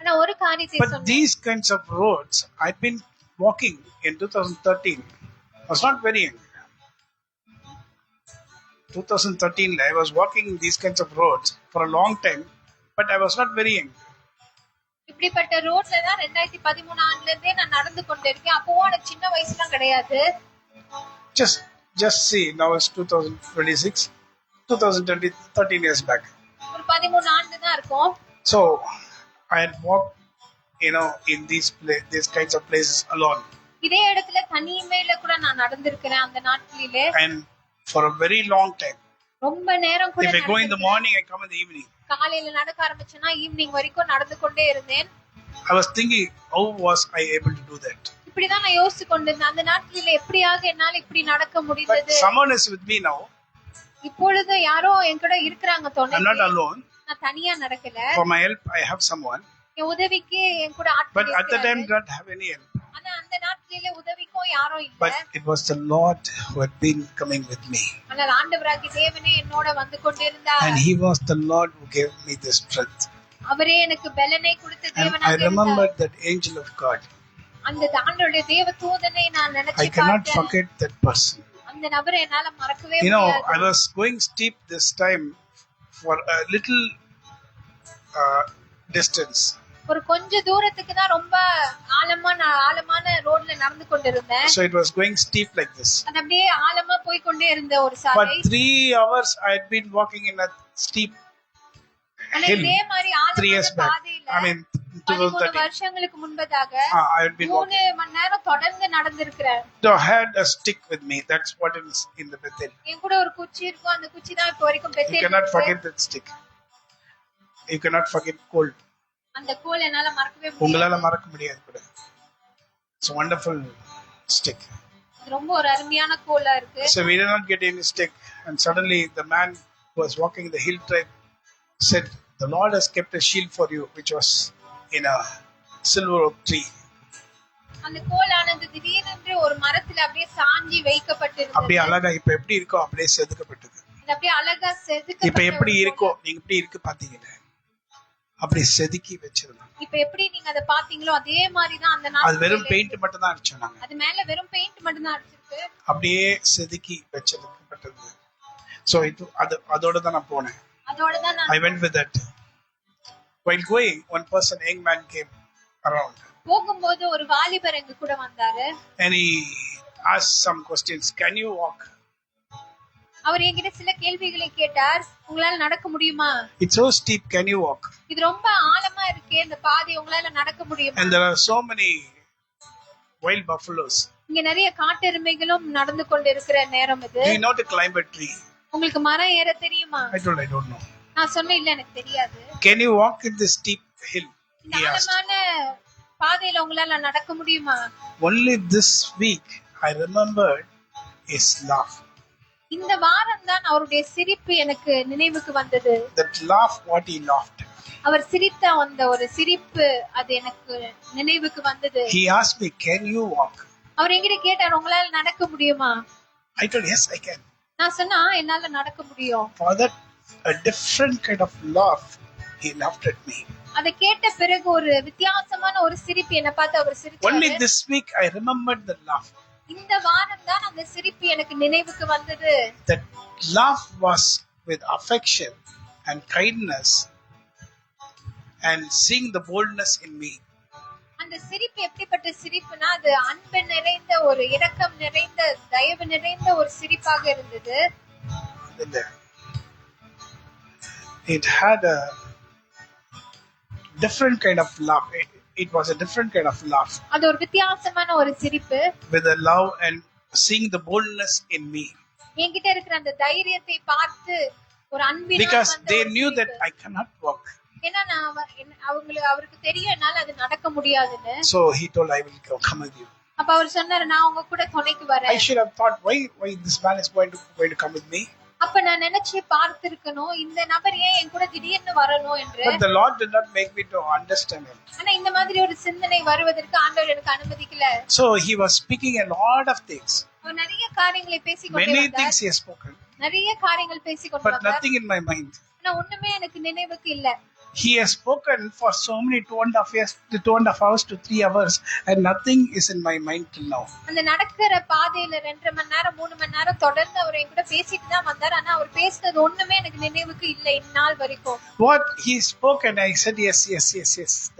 ஆனா ஒரு காரியத்தை But சொன்னேன். these kinds of roads, I've been walking in 2013. I was not very young. 2013, I was walking in these kinds of roads for a long time, but I was not very young. இப்படிப்பட்ட ரோட்ல தான் 2013 ஆண்டுல இருந்தே நான் நடந்து கொண்டிருக்கேன். அப்பவும் எனக்கு சின்ன வயசுலாம் கிடையாது. Just see, now it's 2026, 2020, 13 years back. ஒரு 13 ஆண்டு தான் இருக்கும். So I had walked, in these kinds of places alone. இதே இடத்துல தனிமையில கூட நான் நடந்திருக்கிறேன் அந்த நாட்களிலே. And for a very long time. ரொம்ப நேரம் கூட If I go in the morning, I come in the evening. காலையில நடக்க ஆரம்பிச்சேனா ஈவினிங் வரைக்கும் நடந்து கொண்டே இருந்தேன். I was thinking, how was I able to do that? இப்படிதான் நான் யோசிச்சு கொண்டிருந்தேன். அந்த நாட்களில எப்படியாக என்னால இப்படி நடக்க But முடிந்தது. someone is with me now. இப்பொழுது யாரோ என் கூட இருக்காங்க துணை. I'm not alone. நான் தனியா நடக்கல. For my help, I have someone. என் உதவிக்கு என் கூட ஆட்கள் But at the time, இருக்காங்க. did not have any help. ஆனா அந்த நாட்களில உதவிக்கும் யாரும் இல்ல. But it was the Lord who had been coming with me. ஆனால் ஆண்டவராகிய தேவனே என்னோட வந்து கொண்டிருந்தார். And He was the Lord who gave me the strength. அவரே எனக்கு பலனை கொடுத்த And தேவனாக I இருந்தார். remembered that angel of God. அந்த ஆண்டவருடைய தேவ தூதனை நான் I நினைச்சு cannot பார்த்தேன். forget that person. அந்த நபரை என்னால மறக்கவே I முடியாது. was going steep this time for a little distance. ஒரு கொஞ்ச தூரத்துக்கு தான் ரொம்ப ஆழமான ரோட்ல நடந்து கொண்டிருந்தேன். So it was going steep like this. அது அப்படியே ஆழமா போய் கொண்டே இருந்த ஒரு For சாலை. 3 hours I had been walking in a steep ஆனா hill. இதே மாதிரி 3 years ஆழமான back. பாதையில I mean 13 2013. வருஷங்களுக்கு முன்பதாக I had been walking. 3 மணி நேரம் தொடர்ந்து நடந்திருக்கிறேன். So I had a stick with me. That's what is in the Bethel. என் கூட ஒரு குச்சி இருக்கும். அந்த குச்சி தான் இப்போ வரைக்கும் You பெத்தேல் cannot இருக்கு. forget that stick. You cannot forget cold. அந்த கோல் என்னால மறக்கவே உங்களால முடியாது. மறக்க முடியாது கூட. It's a wonderful stick. இது ரொம்ப ஒரு அருமையான கோலா இருக்கு. So we did not get any stick, and suddenly the man who was walking the hill trail said, "The Lord has kept a shield for you, which was in a silver oak tree." அந்த கோலானது திடீரென்று ஒரு மரத்துல அப்படியே சாஞ்சி வைக்கப்பட்டிருந்தது. அப்படியே அழகா இப்ப எப்படி இருக்கோ அப்படியே செதுக்கப்பட்டது. இது அப்படியே அழகா செதுக்கப்பட்ட இப்ப எப்படி ஒரு இருக்கோ கோல். நீங்க எப்படி இருக்கு பாத்தீங்களா அப்படி செதுக்கி வச்சிருந்தாங்க. இப்ப எப்படி நீங்க அதை பாத்தீங்களோ அதே மாதிரி தான் அந்த அது வெறும் நாட்களிலே பெயிண்ட் மட்டும் தான் அடிச்சோம் நாங்க. அது மேல வெறும் பெயிண்ட் மட்டும் தான் அடிச்சிருக்கு. அப்படியே செதுக்கி வச்சிருக்கப்பட்டது. So அதோட தான் நான் போனேன். அதோட தான் I went with that. While going, one person, young man, came around போகும்போது ஒரு வாலிபர் எங்க கூட வந்தாரு. and he asked some questions. Can you walk? அவர் என்கிட்ட சில கேள்விகளை கேட்டார். உங்களால நடக்க முடியுமா? It's so steep. Can you walk? இது ரொம்ப ஆழமா இருக்கே இந்த பாதை, உங்களால நடக்க முடியுமா? And there are so many wild buffaloes. இங்க நிறைய காட்டெருமைகளும் நடந்து கொண்டிருக்கிற நேரம் இது. Do you know to climb a tree? உங்களுக்கு மரம் ஏற தெரியுமா? I told, I don't know. நான் சொன்னேன் இல்ல எனக்கு தெரியாது. Can you walk in this steep hill? இந்த He asked. ஆழமான பாதையில உங்களால நடக்க முடியுமா? Only this week I remembered his laugh. இந்த வாரம் தான் அவருடைய சிரிப்பு எனக்கு நினைவுக்கு வந்தது. That laugh, what he laughed. அவர் சிரித்த அந்த ஒரு சிரிப்பு அது எனக்கு நினைவுக்கு வந்தது. He asked me, "Can you walk?" அவர் என்கிட்ட கேட்டார் உங்களால நடக்க முடியுமா? I told, "Yes, I can." நான் சொன்னா என்னால நடக்க முடியும். For that, a different kind of laugh, he laughed at me. அதை கேட்ட பிறகு ஒரு வித்தியாசமான ஒரு சிரிப்பு என்ன பார்த்து அவர் Only சிரிச்சாரு. this week I remembered the laugh. இந்த வாரம் தான் அந்த சிரிப்பு எனக்கு நினைவுக்கு வந்தது. That laugh was with affection and kindness and seeing the boldness in me. அந்த சிரிப்பு எப்படிப்பட்ட சிரிப்புனா அது அன்பு நிறைந்த ஒரு இரக்கம் நிறைந்த தயவு நிறைந்த ஒரு சிரிப்பாக இருந்தது. It had a different kind of laugh. It was a different kind of laugh அது ஒரு வித்தியாசமான ஒரு சிரிப்பு. with a love and seeing the boldness in me. என்கிட்ட இருக்கிற அந்த தைரியத்தை பார்த்து ஒரு அன்பினால் Because வந்த they ஒரு knew that சிரிப்பு. I cannot walk. ஏன்னா அவருக்கு தெரியும் என்னால அது நடக்க முடியாதுன்னு. So he told, "I will come with you." அப்ப அவர் சொன்னாரு நான் உங்க கூட துணைக்கு I வரேன். should have thought, why this man is going to come with me? அப்ப நான் நினைச்சு பார்த்திருக்கணும் இந்த நபர் ஏன் என் கூட திடீர்னு வரணும் என்று. But the Lord did not make me to understand it. ஆனா இந்த மாதிரி ஒரு சிந்தனை வருவதற்கு ஆண்டவர் எனக்கு அனுமதிக்கல. So he was speaking a lot of things. அவர் நிறைய காரியங்களை பேசிக்கொண்டே Many வந்தார். things he has spoken. நிறைய காரியங்கள் பேசிக்கொண்டு But வந்தார். nothing in my mind. ஆனா ஒண்ணுமே எனக்கு நினைவுக்கு இல்ல. He has spoken for so many 2.5 years, 2.5 hours to 3 hours, and nothing is in my mind till now. அந்த நடக்கிற பாதையில 2.5 மணி நேரம் 3 மணி நேரம் தொடர்ந்து அவர் என் கூட பேசிட்டு தான் வந்தார். ஆனா அவர் பேசினது ஒண்ணுமே எனக்கு நினைவுக்கு இல்ல இந்நாள் வரைக்கும். What he spoke and I said yes.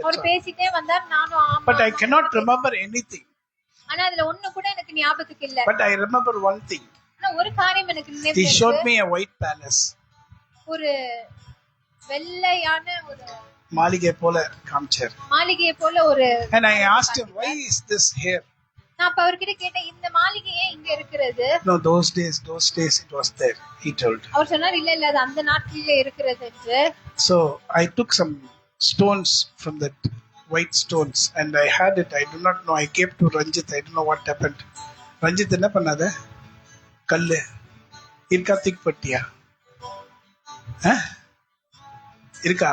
அவர் பேசிட்டே வந்தார், நானும் ஆமா. But I cannot remember anything. ஆனா அதுல ஒண்ணு கூட எனக்கு ஞாபகத்துக்கு இல்ல. But I remember one thing. ஆனா ஒரு காரியம் எனக்கு நினைவுக்கு. He showed me a white palace. ஒரு வெள்ளையான ஒரு மாளிகை போல காமிச்சார். மாளிகையை போல ஒரு. And I asked him, why is this here? நான் அப்ப அவர்கிட்ட கேட்டேன், இந்த மாளிகையே இங்க இருக்கிறது? No, those days it was there, he told. அவர் சொன்னார், இல்ல அது அந்த நாட்டிலே இருக்கிறது என்று. So I took some stones from that white stones and I had it. I do not know. I came to Ranjit. I don't know what happened. Ranjit என்ன பண்ணாத? கல்லு இருக்கா திக் பட்டியா? இருக்கா?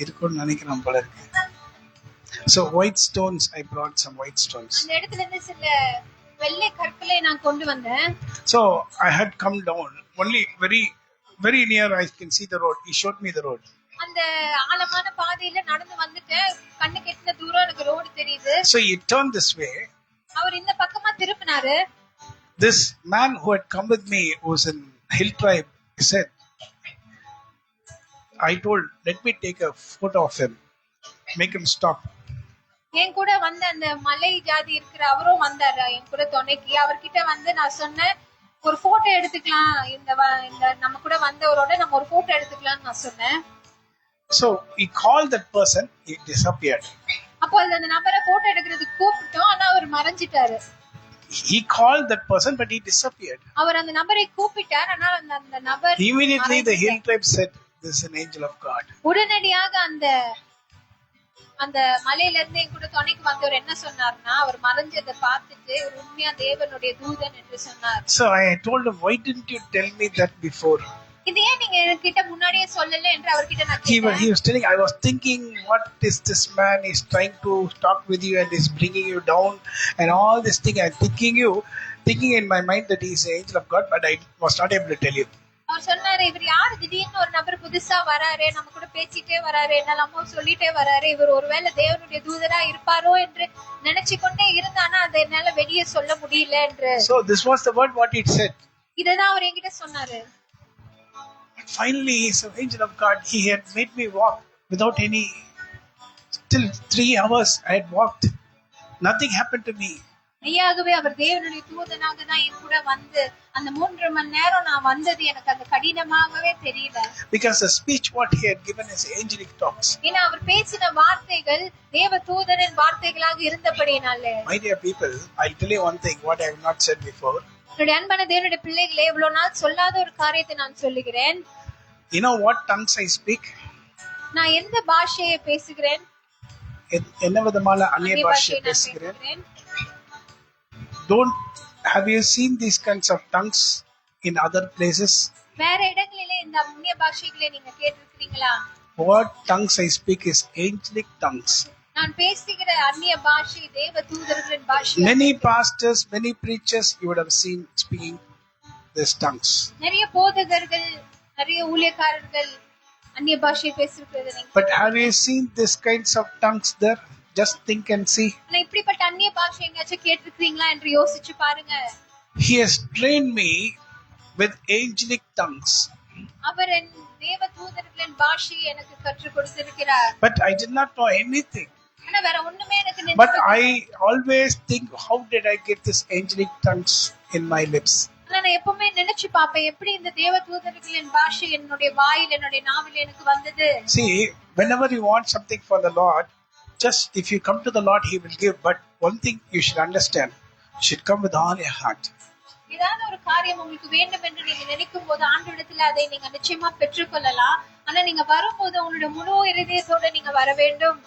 இருக்கும்னு நினைக்கிறேன் போல இருக்கு. So white stones, I brought some white stones. அந்த இடத்துல இருந்து சில வெள்ளை கற்களை நான் கொண்டு வந்தேன். So I had come down only very near. I can see the road. He showed me the road. அந்த ஆழமான பாதையில நடந்து வந்துட்டேன். கண்ணுக்கு எட்டின தூரம் எனக்கு ரோடு தெரியுது. So he turned this way. அவர் இந்த பக்கமா திருப்பினாரு. This man who had come with me, who was in hill tribe, said, I told, let me take a photo of him, make him stop. என் கூட வந்த அந்த மலை ஜாதி இருக்கிற அவரும் வந்தாரு என் கூட துணைக்கு. அவர்கிட்ட வந்து நான் சொன்னேன், ஒரு போட்டோ எடுத்துக்கலாம், இந்த நம்ம கூட வந்தவரோட நம்ம ஒரு போட்டோ எடுத்துக்கலாம்னு நான் சொன்னேன். So he called that person, he disappeared. அப்போ அந்த நபரை போட்டோ எடுக்கிறதுக்கு கூப்பிட்டோம், ஆனா அவர் மறைஞ்சிட்டாரு. He called that person but he disappeared. அவர் அந்த நபரை கூப்பிட்டார், ஆனா அந்த நபர் Immediately the hill tribe said, this is an angel of God. உடனடியாக அந்த மலையில இருந்து என் கூட துணைக்கு வந்தவர் என்ன சொன்னார்னா, அவர் மறைஞ்சதை பார்த்துட்டு ஒரு உண்மையா தேவனுடைய தூதன் என்று சொன்னார். So I told him, why didn't you tell me that before? இது ஏன் நீங்க என்கிட்ட முன்னாடியே சொல்லல என்று அவர்கிட்ட நான் கேட்டேன். He was telling, I was thinking, what is this man is trying to talk with you and is bringing you down and all this thing. I'm thinking in my mind that he is an angel of God, but I was not able to tell you. அவர் சொன்னாரு, இவர் யாரு, திடீர்னு ஒரு நபர் புதுசா வராரு, நம்ம கூட பேசிட்டே வராரு, என்னெல்லாமோ சொல்லிட்டே வராரு, இவர் ஒருவேளை தேவனுடைய தூதரா இருப்பாரோ என்று நினைச்சு கொண்டே இருந்தானா அதை என்னால வெளியே சொல்ல முடியல என்று. So this was the word what he said. இததான் அவர் என்கிட்ட சொன்னாரு. Finally, he is an angel of God. He had made me walk without any. Till 3 hours I had walked. Nothing happened to me. மெய்யாகவே அவர் தேவனுடைய தூதனாக தான் என் கூட வந்து அந்த 3 மணி நேரம் நான் வந்தது எனக்கு அந்த கடினமாகவே தெரியல. Because the speech what he had given is angelic talks. ஏன்னா அவர் பேசின வார்த்தைகள் தேவ தூதனின் வார்த்தைகளாக இருந்தபடியாலே. My dear people, I'll tell you one thing what I have not said before. என்னுடைய அன்பான தேவனுடைய பிள்ளைகளே, இவ்வளவு நாள் சொல்லாத ஒரு காரியத்தை நான் சொல்லுகிறேன். You know what tongues I speak? நான் எந்த பாஷையை பேசுகிறேன்? என்ன விதமான அந்நிய பாஷையை பேசுகிறேன்? Have you seen these kinds of tongues in other places? வேற இடங்களிலே இந்த அந்நிய பாஷைகளை நீங்க கேட்டிருக்கீங்களா? What tongues I speak is angelic tongues. நான் பேசுகிற அந்நிய பாஷை தேவ தூதர்களின் பாஷை. Many pastors, many preachers you would have seen speaking these tongues. நிறைய போதகர்கள், நிறைய ஊழியக்காரர்கள் அந்நிய பாஷை பேசுறது. But have you seen these kinds of tongues there? Just think and see. ஆனா இப்படிப்பட்ட அந்நிய பாஷை எங்கயாச்சும் கேட்டிருக்கீங்களா என்று யோசிச்சு பாருங்க. He has trained me with angelic tongues. அவர் தேவ தூதர்களின் பாஷையை எனக்கு கற்றுக் கொடுத்திருக்கிறார். But I did not know anything. ஆனா வேற ஒண்ணுமே எனக்கு But I always think, how did I get this angelic tongues in my lips? நான் எப்பவுமே நினைச்சு பாப்பேன், எப்படி இந்த தேவ தூதர்களின் பாஷை என்னுடைய வாயில் என்னுடைய நாவில் எனக்கு வந்தது. See, whenever you want something for the Lord, just if you come to the Lord, He will give. But one thing you should understand, you should come with all your heart. ஏதாவது ஒரு காரியம் உங்களுக்கு வேண்டும் என்று நீங்க நினைக்கும் போது ஆண்டவரிடத்தில் அதை நீங்க நிச்சயமா பெற்றுக்கொள்ளலாம். ஆனா நீங்க வரும்போது உங்களுடைய முழு இதயத்தோட நீங்க வர வேண்டும்.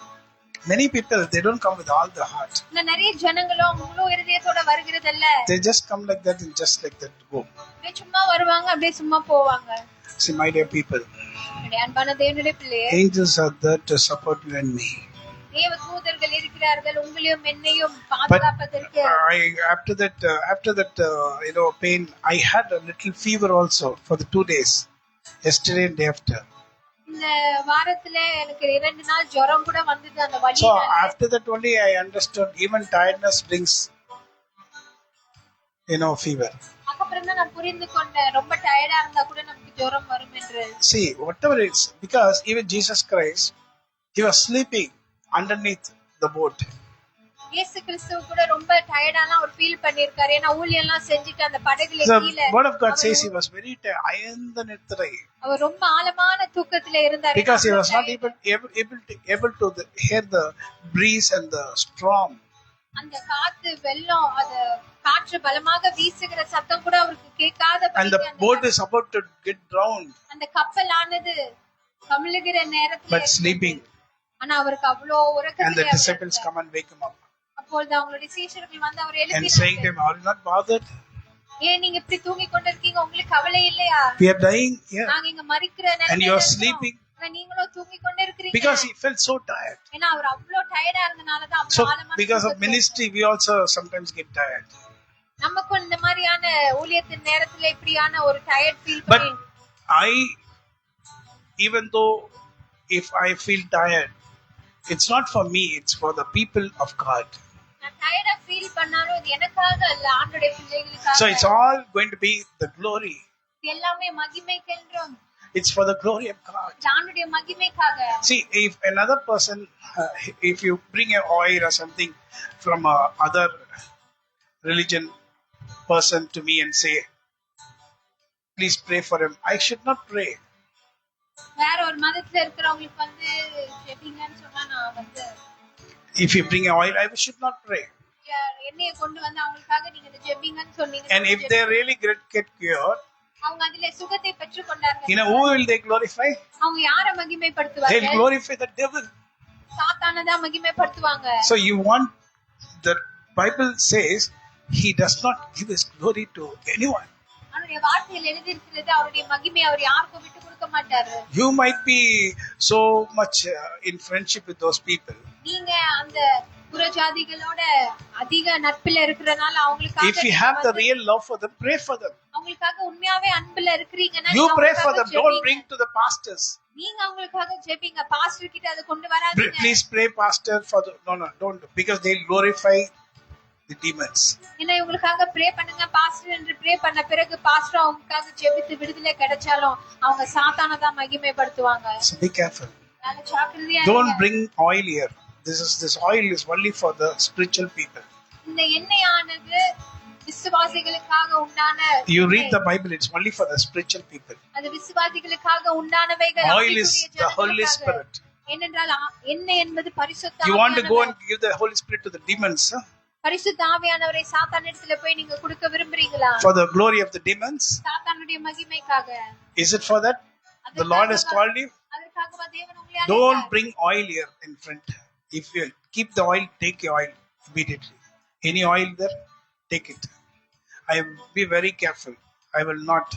Many people, they don't come with all the heart. நிறைய ஜனங்களும் முழு இதயத்தோட வருகிறதல்ல. They just come like that and just like that go. சும்மா வருவாங்க, அப்படியே சும்மா போவாங்க. See, my dear people, அன்பான தேவனுடைய பிள்ளையே, angels are there to support you and me. தேவ தூதர்கள் இருக்கிறார்கள் உங்களையும் என்னையும் பாதுகாப்பதற்கு. After that pain, I had a little fever also for the 2 days, yesterday and day after. இந்த வாரத்துல எனக்கு 2 நாள் ஜுரம் கூட வந்தது அந்த So வலினால. after that only I understood even tiredness brings, fever. அதுக்கப்புறம் தான் நான் புரிந்து கொண்டேன் ரொம்ப டயர்டா இருந்தா கூட நமக்கு ஜுரம் வரும் என்று. See, whatever it's, because even Jesus Christ, he was sleeping underneath the boat. இயேசு கிறிஸ்து கூட ரொம்ப டயர்டாலாம் அவர் ஃபீல் பண்ணிருக்காரு. ஏன்னா ஊழியெல்லாம் செஞ்சுட்டு அந்த படகுல The கீழ word of God says he was very tired. அயர்ந்த நித்திரை. அவர் ரொம்ப ஆழமான தூக்கத்துல இருந்தாரு. Because he was not able to hear the breeze and the storm. அந்த காத்து வெள்ளம் அது காற்று பலமாக வீசுகிற சத்தம் கூட அவருக்கு கேட்காத And the boat is about to get drowned. அந்த கப்பலானது கமுழுகிற நேரத்துல But sleeping. ஆனா அவருக்கு அவ்வளோ And the உறக்கத்திலே disciples come and wake him up. அப்பொழுது அவங்களுடைய சீஷர்கள் வந்து அவர் And saying to எழுப்பினாங்க. him, are you not bothered? ஏன் நீங்க இப்படி தூங்கி கொண்டிருக்கீங்க? உங்களுக்கு கவலை இல்லையா? We are dying here. நாங்க இங்க மரிக்கிற And நிலைமையில you are இருக்கோம். sleeping. ஆனா நீங்களும் தூங்கி கொண்டிருக்கிறீங்க. Because he felt so tired. ஏன்னா அவர் அவ்வளோ டயர்டா இருந்தனால தான் So அவ்வளோ ஆழமான because of தூக்கத்துல ministry, we also sometimes get tired. நமக்கும் இந்த மாதிரியான ஊழியத்தின் நேரத்துல இப்படியான ஒரு டயர்ட் ஃபீல் But பண்ணி even though if I feel tired, it's not for me, it's for the people of God. நான் டயர்டா ஃபீல் பண்ணாலும் இது எனக்காக அல்ல, ஆண்டவருடைய பிள்ளைகளுக்காக. So it's all going to be the glory. இது எல்லாமே மகிமைக்கென்றும் It's for the glory of God. இது ஆண்டவருடைய மகிமைக்காக. See, if another person, if you bring a oil or something from a other religion person to me and say, please pray for him, I should not pray. வேற ஒரு மதத்துல இருக்கிறவங்களுக்கு வந்து ஜெபிங்கன்னு சொன்னா நான் வந்து If you bring a oil, I should not pray. எண்ணெயை கொண்டு வந்து அவங்களுக்காக நீங்க இந்த ஜெபிங்கன்னு சொன்னீங்க. And if they really get cured, அவங்க அதிலே சுகத்தை பெற்றுக் கொண்டார்கள். who will they glorify? அவங்க யாரை மகிமைப்படுத்துவாங்க? They'll glorify the devil. சாத்தானை தான் மகிமைப்படுத்துவாங்க. So you want, the Bible says he does not give his glory to anyone. அவருடைய வார்த்தையில் எழுதியிருக்கிறது அவருடைய மகிமை அவர் யாருக்கும் விட்டு கொடுக்க மாட்டாரு. You might be so much in friendship with those people. நீங்க அந்த புறஜாதிகளோட அதிக நட்பில இருக்கிறனால அவங்களுக்காக If you have the real love for them, pray for them. அவங்களுக்காக உண்மையாவே அன்புல இருக்கிறீங்கன்னா You நீங்க pray for அவங்களுக்காக them. Don't ஜெபிங்க. bring to the pastors. நீங்க அவங்களுக்காக ஜெபிங்க. பாஸ்டர் கிட்ட அதை கொண்டு வராதீங்க. Please pray, pastor, for the no, don't, because they'll glorify the demons. ஏன்னா இவங்களுக்காக ப்ரே பண்ணுங்க பாஸ்டர் என்று ப்ரே பண்ண பிறகு பாஸ்டர் அவங்களுக்காக ஜெபித்து விடுதலை கிடைச்சாலும் அவங்க சாத்தானை தான் மகிமைப்படுத்துவாங்க. So be careful. நல்ல ஜாக்கிரதையா Don't இருங்க. bring oil here. This oil is only for the spiritual people. இந்த எண்ணெயானது விசுவாசிகளுக்காக உண்டான You read the Bible, it's only for the spiritual people. அது விசுவாசிகளுக்காக உண்டானவைகள். Oil is the Holy Spirit. ஏனென்றால் எண்ணெய் என்பது பரிசுத்த You want to go ஆவியானவர். and give the Holy Spirit to the demons, huh? பரிசுத்த ஆவியானவரை சாத்தானிடத்துல போய் நீங்க கொடுக்க விரும்புறீங்களா? For the glory of the demons? சாத்தானுடைய மகிமைக்காக. Is it for that? The Lord has called you? அதற்காகவா தேவன் உங்களை Don't அழைத்தார்? bring oil here in front. If you keep the oil, take your oil immediately. Any oil there, take it. I will be very careful. I will not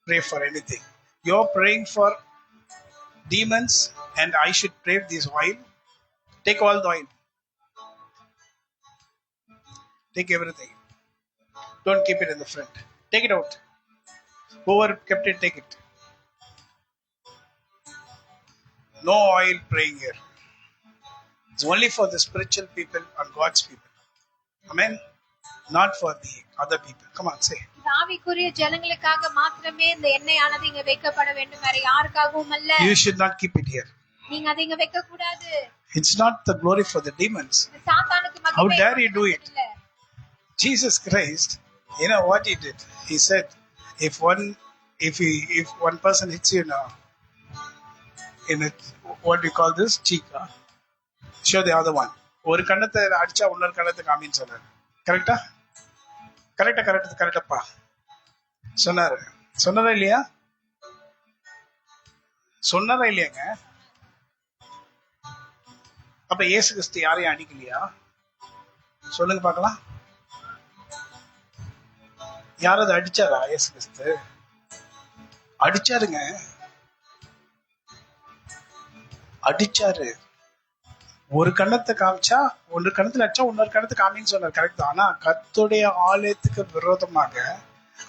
pray for anything. You're praying for demons and I should pray this oil. Take all the oil. Take everything. Don't keep it in the front. Take it out. Whoever kept it, take it. No oil praying here. It's only for the spiritual people and God's people. Amen. Not for the other people. Come on, say. ஆவிக்குரிய ஜனங்களுக்காக மாத்திரமே இந்த எண்ணெயானது இங்க வைக்கப்பட வேண்டும், வேற யாருக்காகவும் அல்ல. You should not keep it here. நீங்க அதை இங்க வைக்க கூடாது. It's not the glory for the demons. இது சாத்தானுக்கு மகிமை. How dare you do it? இல்ல. Jesus Christ, you know what he did? He said, if one person hits you now in a, what do you call this, cheek, show the other one. ஒரு கண்ணத்தை அடிச்சா இன்னொரு கண்ணத்தை காமின்னு சொன்னாரு. கரெக்டா? கரெக்டப்பா சொன்னாரா இல்லையா? சொன்னாரா இல்லையாங்க? அப்ப இயேசு கிறிஸ்து யாரையும் அடிக்கலையா? சொல்லுங்க பார்க்கலாம். யாராவது அடிச்சாரா இயேசு கிறிஸ்து? அடிச்சாருங்க. அடிச்சாரு. ஒரு கண்ணத்தை காமிச்சா ஒரு கண்ணத்துல அடிச்சா இன்னொரு கண்ணத்தை காமின்னு சொன்னார். கரெக்ட் தான். ஆனா கர்த்தருடைய ஆலயத்துக்கு விரோதமாக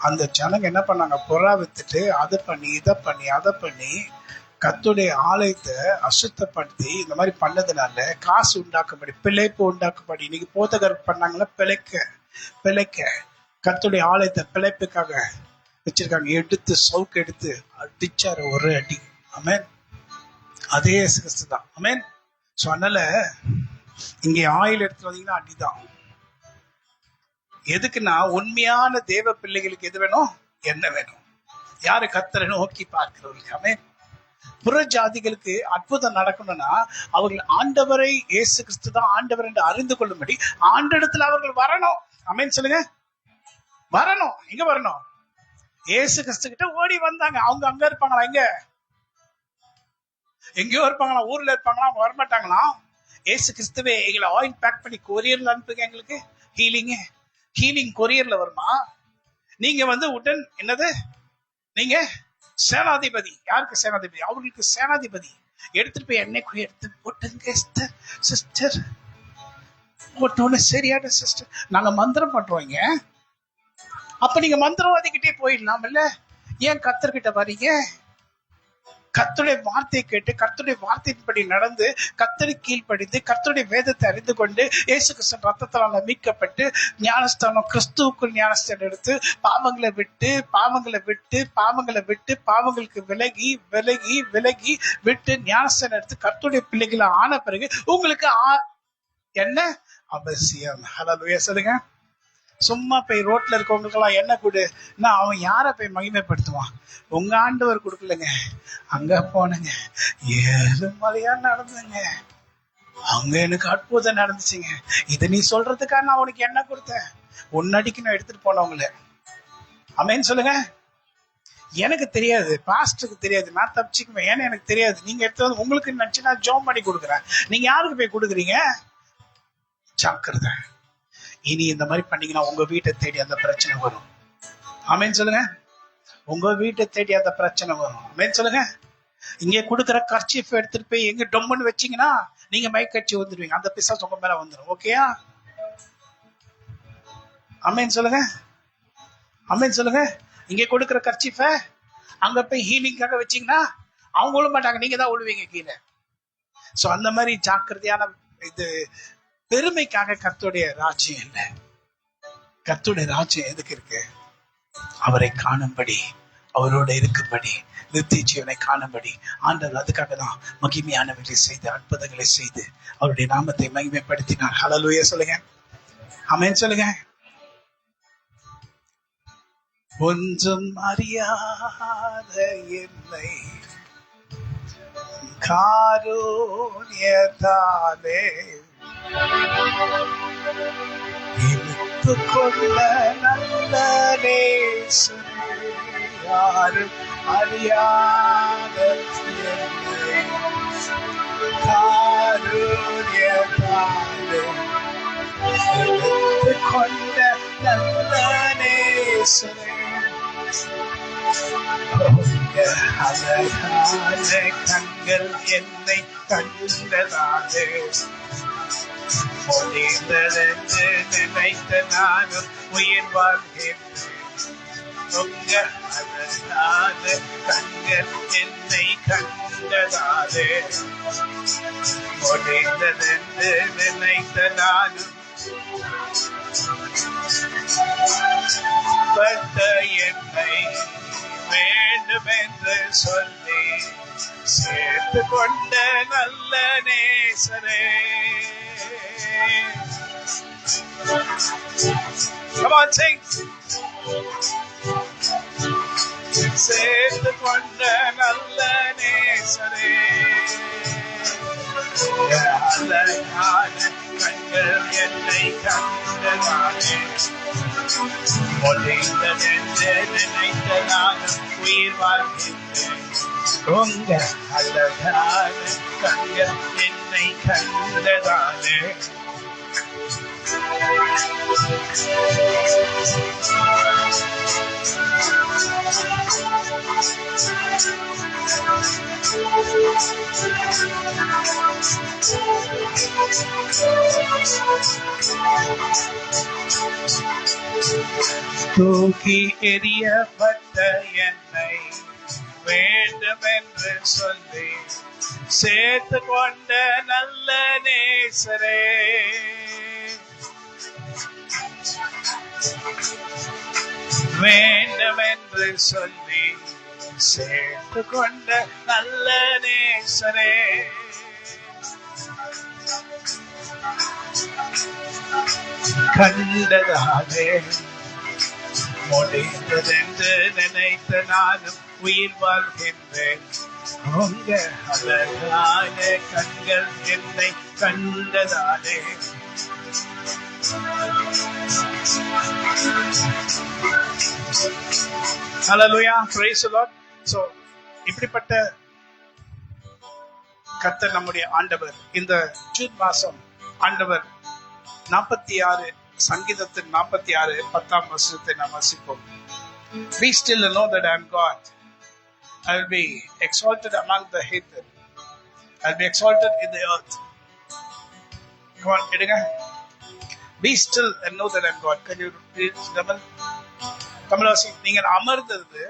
அந்த ஜனங்க என்ன பண்ணாங்க, புறா வித்துட்டு அதை பண்ணி இதை பண்ணி அதை பண்ணி கர்த்தருடைய ஆலயத்தை அசுத்தப்படுத்தி இந்த மாதிரி பண்ணதுனால காசு உண்டாக்கும்படி, பிழைப்பு உண்டாக்கும்படி, இன்னைக்கு போதகர் பண்ணாங்களா, பிழைக்க கர்த்தருடைய ஆலயத்தை பிழைப்புக்காக வச்சிருக்காங்க. எடுத்து சவுக்கு எடுத்து அடிச்சாரு ஒரு அடி. ஆமென். அதே கிறிஸ்து தான். ஆமென். ஸோ அதனால இங்கே ஆயில் எடுத்து வந்தீங்கன்னா அடிதான். எதுக்குன்னா உண்மையான தேவ பிள்ளைகளுக்கு எது வேணும், என்ன வேணும், யாரு கர்த்தரை நோக்கி பார்க்கிறவர்களுக்கு. ஆமென். புற ஜாதிகளுக்கு அற்புதம் நடக்கணும்னா அவர்கள் ஆண்டவரை இயேசு கிறிஸ்து தான் ஆண்டவர் என்று அறிந்து கொள்ளும்படி ஆண்டவரிடத்துல அவர்கள் வரணும். ஆமென் சொல்லுங்க. வரணும். எங்க வரணும்? இயேசு கிறிஸ்து கிட்ட ஓடி வந்தாங்க. அவங்க அங்க இருப்பாங்களா? எங்கேயோ இருப்பாங்களா? ஊர்ல இருப்பாங்களா? அவங்க வரமாட்டாங்களா? இயேசு கிறிஸ்துவே எங்களை ஆயில் பேக் பண்ணி கொரியர்ல அனுப்புங்க, எங்களுக்கு ஹீலிங் கொரியர்ல வருமா? நீங்க உடன் என்னது, நீங்க சேனாதிபதி. யாருக்கு சேனாதிபதி? அவர்களுக்கு சேனாதிபதி. எடுத்துட்டு போய் என்னைக்கு எடுத்து போட்டுங்க சிஸ்டர், போட்டோன்னு சரியான சிஸ்டர், நாங்க மந்திரம் பண்றோங்க. அப்ப நீங்க மந்திரவாதிக்கிட்டே போயிடலாம் இல்ல? ஏன் கர்த்தர்கிட்ட வரீங்க? கர்த்தருடைய வார்த்தையை கேட்டு கர்த்தருடைய வார்த்தையின்படி நடந்து கர்த்தரை கீழ்ப்படிந்து கர்த்தருடைய வேதத்தை அறிந்து கொண்டு இயேசு கிறிஸ்து ரத்தத்தால் மீட்கப்பட்டு ஞானஸ்தானம், கிறிஸ்துவுக்குள் ஞானஸ்தானம் எடுத்து பாவங்களை விட்டு பாவங்களுக்கு விலகி விட்டு ஞானஸ்தானம் எடுத்து கர்த்தருடைய பிள்ளைகளை ஆன பிறகு உங்களுக்கு என்ன அவசியம்? ஹல்லேலூயா சொல்லுங்க. சும்மா போய் ரோட்ல இருக்கவங்களுக்கெல்லாம் என்ன கொடு, அவன் யாரை போய் மகிமைப்படுத்துவான்? உங்க ஆண்டவர் கொடுக்கலங்க. அங்க போனங்க, 7 மலையா நடந்துங்க, அங்க எனக்கு அற்புதம் நடந்துச்சுங்க. இதை நீ சொல்றதுக்காக நான் உனக்கு என்ன கொடுத்தேன்? உன்னடிக்கு நான் எடுத்துட்டு போனவங்கள. ஆமென் சொல்லுங்க. எனக்கு தெரியாது, பாஸ்டருக்கு தெரியாது, நான் தப்பிச்சுக்குவேன். ஏன்னா எனக்கு தெரியாது. நீங்க எடுத்து உங்களுக்கு நினைச்சு நான் ஜோம் பண்ணி கொடுக்குறேன். நீங்க யாருக்கு போய் கொடுக்குறீங்க? ஜாக்கிரதை. இனி இந்த மாதிரி பண்ணீங்கன்னா உங்க வீட்டை தேடி அந்த பிரச்சனை வரும். ஆமென் சொல்லுங்க. உங்க வீட்டை தேடி அந்த பிரச்சனை வரும். ஆமென் சொல்லுங்க. இங்க கொடுக்குற கர்ச்சீஃப் எடுத்துட்டு போய் எங்க டொம்முன்னு வச்சீங்கன்னா நீங்க மயக்கடிச்சு வந்துடுவீங்க. அந்த பிசாசு உங்க மேல வந்துடும். ஓகேயா? ஆமென் சொல்லுங்க. ஆமென் சொல்லுங்க. இங்க கொடுக்குற கர்ச்சீஃப அங்க போய் ஹீலிங்காக வச்சீங்கன்னா அவங்க விழ மாட்டாங்க, நீங்க தான் விழுவீங்க கீழே. சோ அந்த மாதிரி ஜாக்கிரதையான இது. பெருமைக்காக கர்த்தருடைய ராஜ்யம் இல்லை. கர்த்தருடைய ராஜ்யம் எதுக்கு இருக்கு? அவரை காணும்படி, அவரோட இருக்கும்படி, நித்திய ஜீவனை காணும்படி. ஆண்டவர் அதுக்காக தான் மகிமையானவர்களை செய்து அற்புதங்களை செய்து அவருடைய நாமத்தை மகிமைப்படுத்தினார். ஹல்லேலூயா சொல்லுங்க. ஆமென் சொல்லுங்க. ஒன்றும் அறியாத என்னை காருண்யத்தாலே இழுத்து கொண்ட நல்ல நேசரே, யாரும் அறியாத என்னை காருண்யத்தாலே இழுத்து கொண்ட நல்ல நேசரே, அழகான கண்கள் என்னை கண்டதாலே முடிந்ததென்று நினைத்த நானும் உயிர் வாழ்கின்றேன். உங்க அழகான கண்கள் என்னை கண்டதாலே முடிந்ததென்று நினைத்த நானும் பட்ட என்னை வேண்டும் என்று சொல்லி சேர்த்து கொண்ட நல்ல நேசரே. Come on, sing. சேர்த்து கொண்ட நல்ல நேசரே, அழகான கண்கள் என்னை கண்டதாலே முடிந்ததென்று நினைத்த நானும் உயிர் வாழ்கின்றேன். உங்க அழகான கண்கள் என்னை கண்டதாலே தூக்கி எறியப்பட்ட என்னை வேண்டும் என்று சொல்லி சேர்த்து கொண்ட நல்ல நேசரே, வேண்டும் என்று சொல்லி சேர்த்து கொண்ட நல்ல நேசரே, கண்டதாலே முடிந்ததென்று நினைத்த நானும் உயிர் வாழ்கின்றேன். உங்க அழகான கண்கள் என்னை கண்டதாலே. Hallelujah, praise the Lord. So இப்படிப்பட்ட கர்த்தர் நம்முடைய ஆண்டவர். இந்த ஜூன் மாசம் ஆண்டவர் 46 சங்கீதத்தின் 46 10ஆம் வசனத்தை நாம் வாசிப்போம். Be still and know that I am God. I will be exalted among the heathen. I will be exalted in the earth. Come on, எடுங்க. Be still and know that I am God. Can you read Tamil? தமிழாசி, நீங்கள் அமர்ந்தது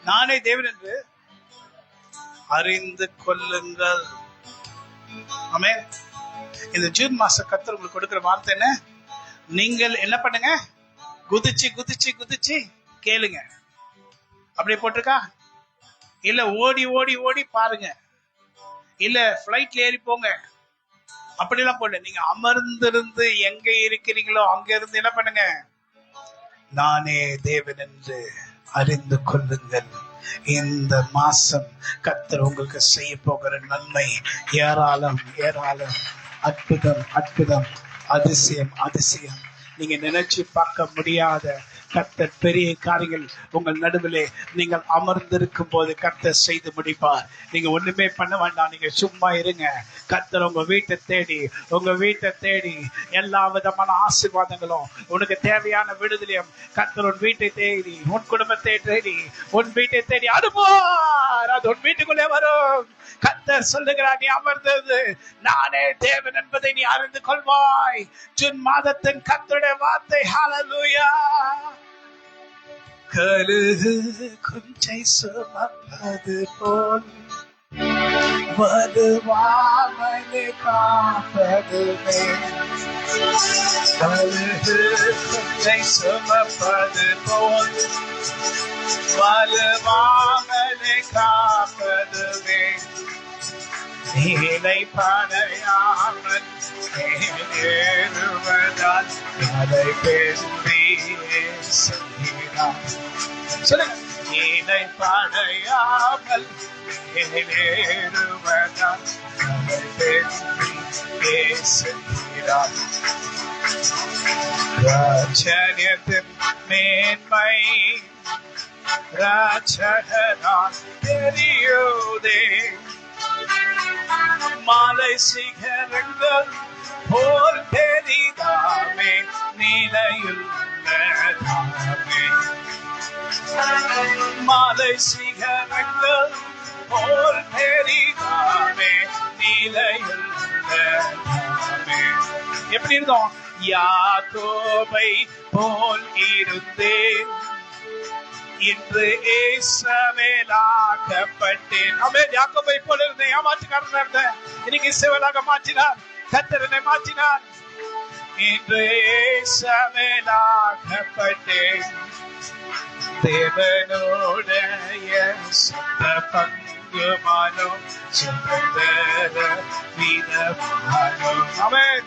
நானே தேவன் என்று அறிந்து கொள்ளுங்கள். ஆமென். இந்த June மாச கர்த்தர் உங்களுக்கு கொடுக்கிற வார்த்தை என்ன? நீங்கள் என்ன பண்ணுங்க? குதிச்சு குதிச்சு குதிச்சு கேளுங்க. அப்படியே போட்டிருக்கா? இல்ல ஓடி ஓடி ஓடி பாருங்க, இல்ல பிளைட்ல ஏறி போங்க, அப்படிலாம் போல. நீங்க அமர்ந்திருந்து எங்க இருக்கிறீங்களோ அங்க இருந்து என்ன பண்ணுங்க? நானே தேவன் என்று அறிந்து கொள்ளுங்கள். இந்த மாசம் கர்த்தர் உங்களுக்கு செய்ய போகிற நன்மை ஏராளம் ஏராளம். அற்புதம் அற்புதம், அதிசயம் அதிசயம். நீங்க நினைச்சு பார்க்க முடியாத கர்த்தர் பெரிய காரியங்கள் உங்கள் நடுவிலே நீங்கள் அமர்ந்திருக்கும் போது கர்த்தர் செய்து முடிப்பார். நீங்க ஒண்ணுமே பண்ண வேண்டாம், நீங்க சும்மா இருங்க. கர்த்தர் உங்க வீட்டை தேடி எல்லா விதமான ஆசீர்வாதங்களும், உனக்கு தேவையான விடுதலையும் கர்த்தர் உன் வீட்டை தேடி, உன் குடும்பத்தை தேடி, உன் வீட்டை தேடி அனுப்புவார். அது உன் வீட்டுக்குள்ளே வரும். கர்த்தர் சொல்லுகிறார், நீ அமர்ந்தது நானே தேவன் என்பதை நீ அறிந்து கொள்வாய். ஜூன் மாதத்தின் கர்த்தருடைய வார்த்தை. ஹல்லேலூயா. கழுகு குஞ்சை சுமப்பது போல் வருவாமலே காப்பதுமே. கழுகு குஞ்சை சுமப்பது போல் வருவாமலே காப்பதுமே. நீலை படையாமல் ஏறுவதால் அதை பெருந்தியே செய்கிறார். சொல்லுங்க. நீலை படையாமல் ஏறுவதால் அதை பெருந்தியே செய்கிறார். ராஜ்யத்தின் மேன்மை ராஜகனான் தெரியுதே. மாலை சிகரங்கள் போல் பெரிதாமே நிலையுள்ளதாமே. மாலை சிகரங்கள் போல் பெரிதாமே நிலையுள்ளதாமே. எப்படி இருந்தோம்? யாக்கோபை போல் இருந்தேன், இன்று இஸ்ரவேலாக்கப்பட்டேன். ஆமென். யாக்கோபை போல இருந்தேன், ஏமாற்றுக்காரனா இருந்தேன், இன்னைக்கு இஸ்ரவேலாக மாற்றினார். கர்த்தர் என்னை மாற்றினார். இன்று இஸ்ரவேலாக்கப்பட்டேன். தேவனுடைய சொந்த பங்குமானோ சுதந்திர வீரமானோ. ஆமென்.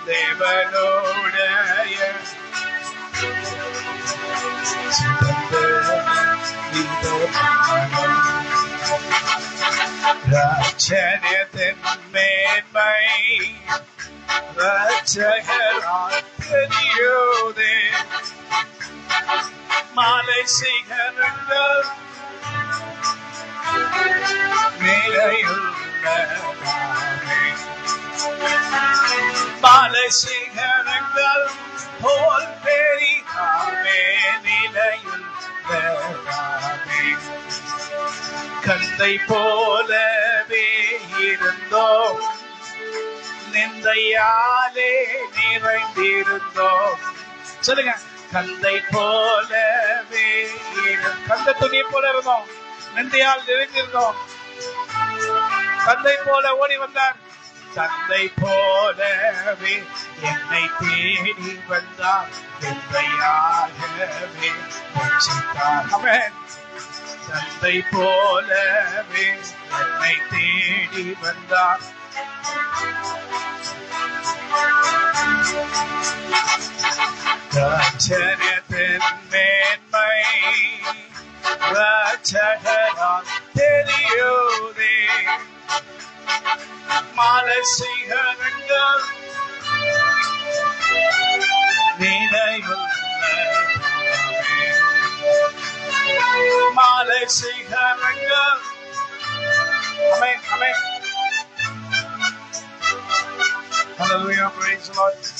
தேவனுடைய ராஜ்யத்தின் மேன்மை ரட்சகரால் தெரியுதே. மாலை சிகரங்கள் மேலையுள்ளதாமே. மாலை சிகரங்கள் போல் பெரிதாமே நிலையுள்ளதாமே. கந்தை போலவே இருந்தோம், கந்தையாலே நிறைந்திருந்தோம். சொல்லுங்க, கந்தை போலவே கந்த துணியை போல இருந்தோம், நந்தையால் நிறைந்திருந்தோம். கந்தை போல ஓடி வந்தார். தந்தை போலவே என்னை தேடி வந்தார், தந்தையாகவே ரட்சித்தார். ஆமென். தந்தை போலவே என்னை தேடி வந்தார். ரட்சகத்தின் மேன்மை ரட்சகரால் தெரியுதே. மாலை சிகரங்கள் மாலை சிகரங்கள். Amen. Amen. Hallelujah. Praise the Lord.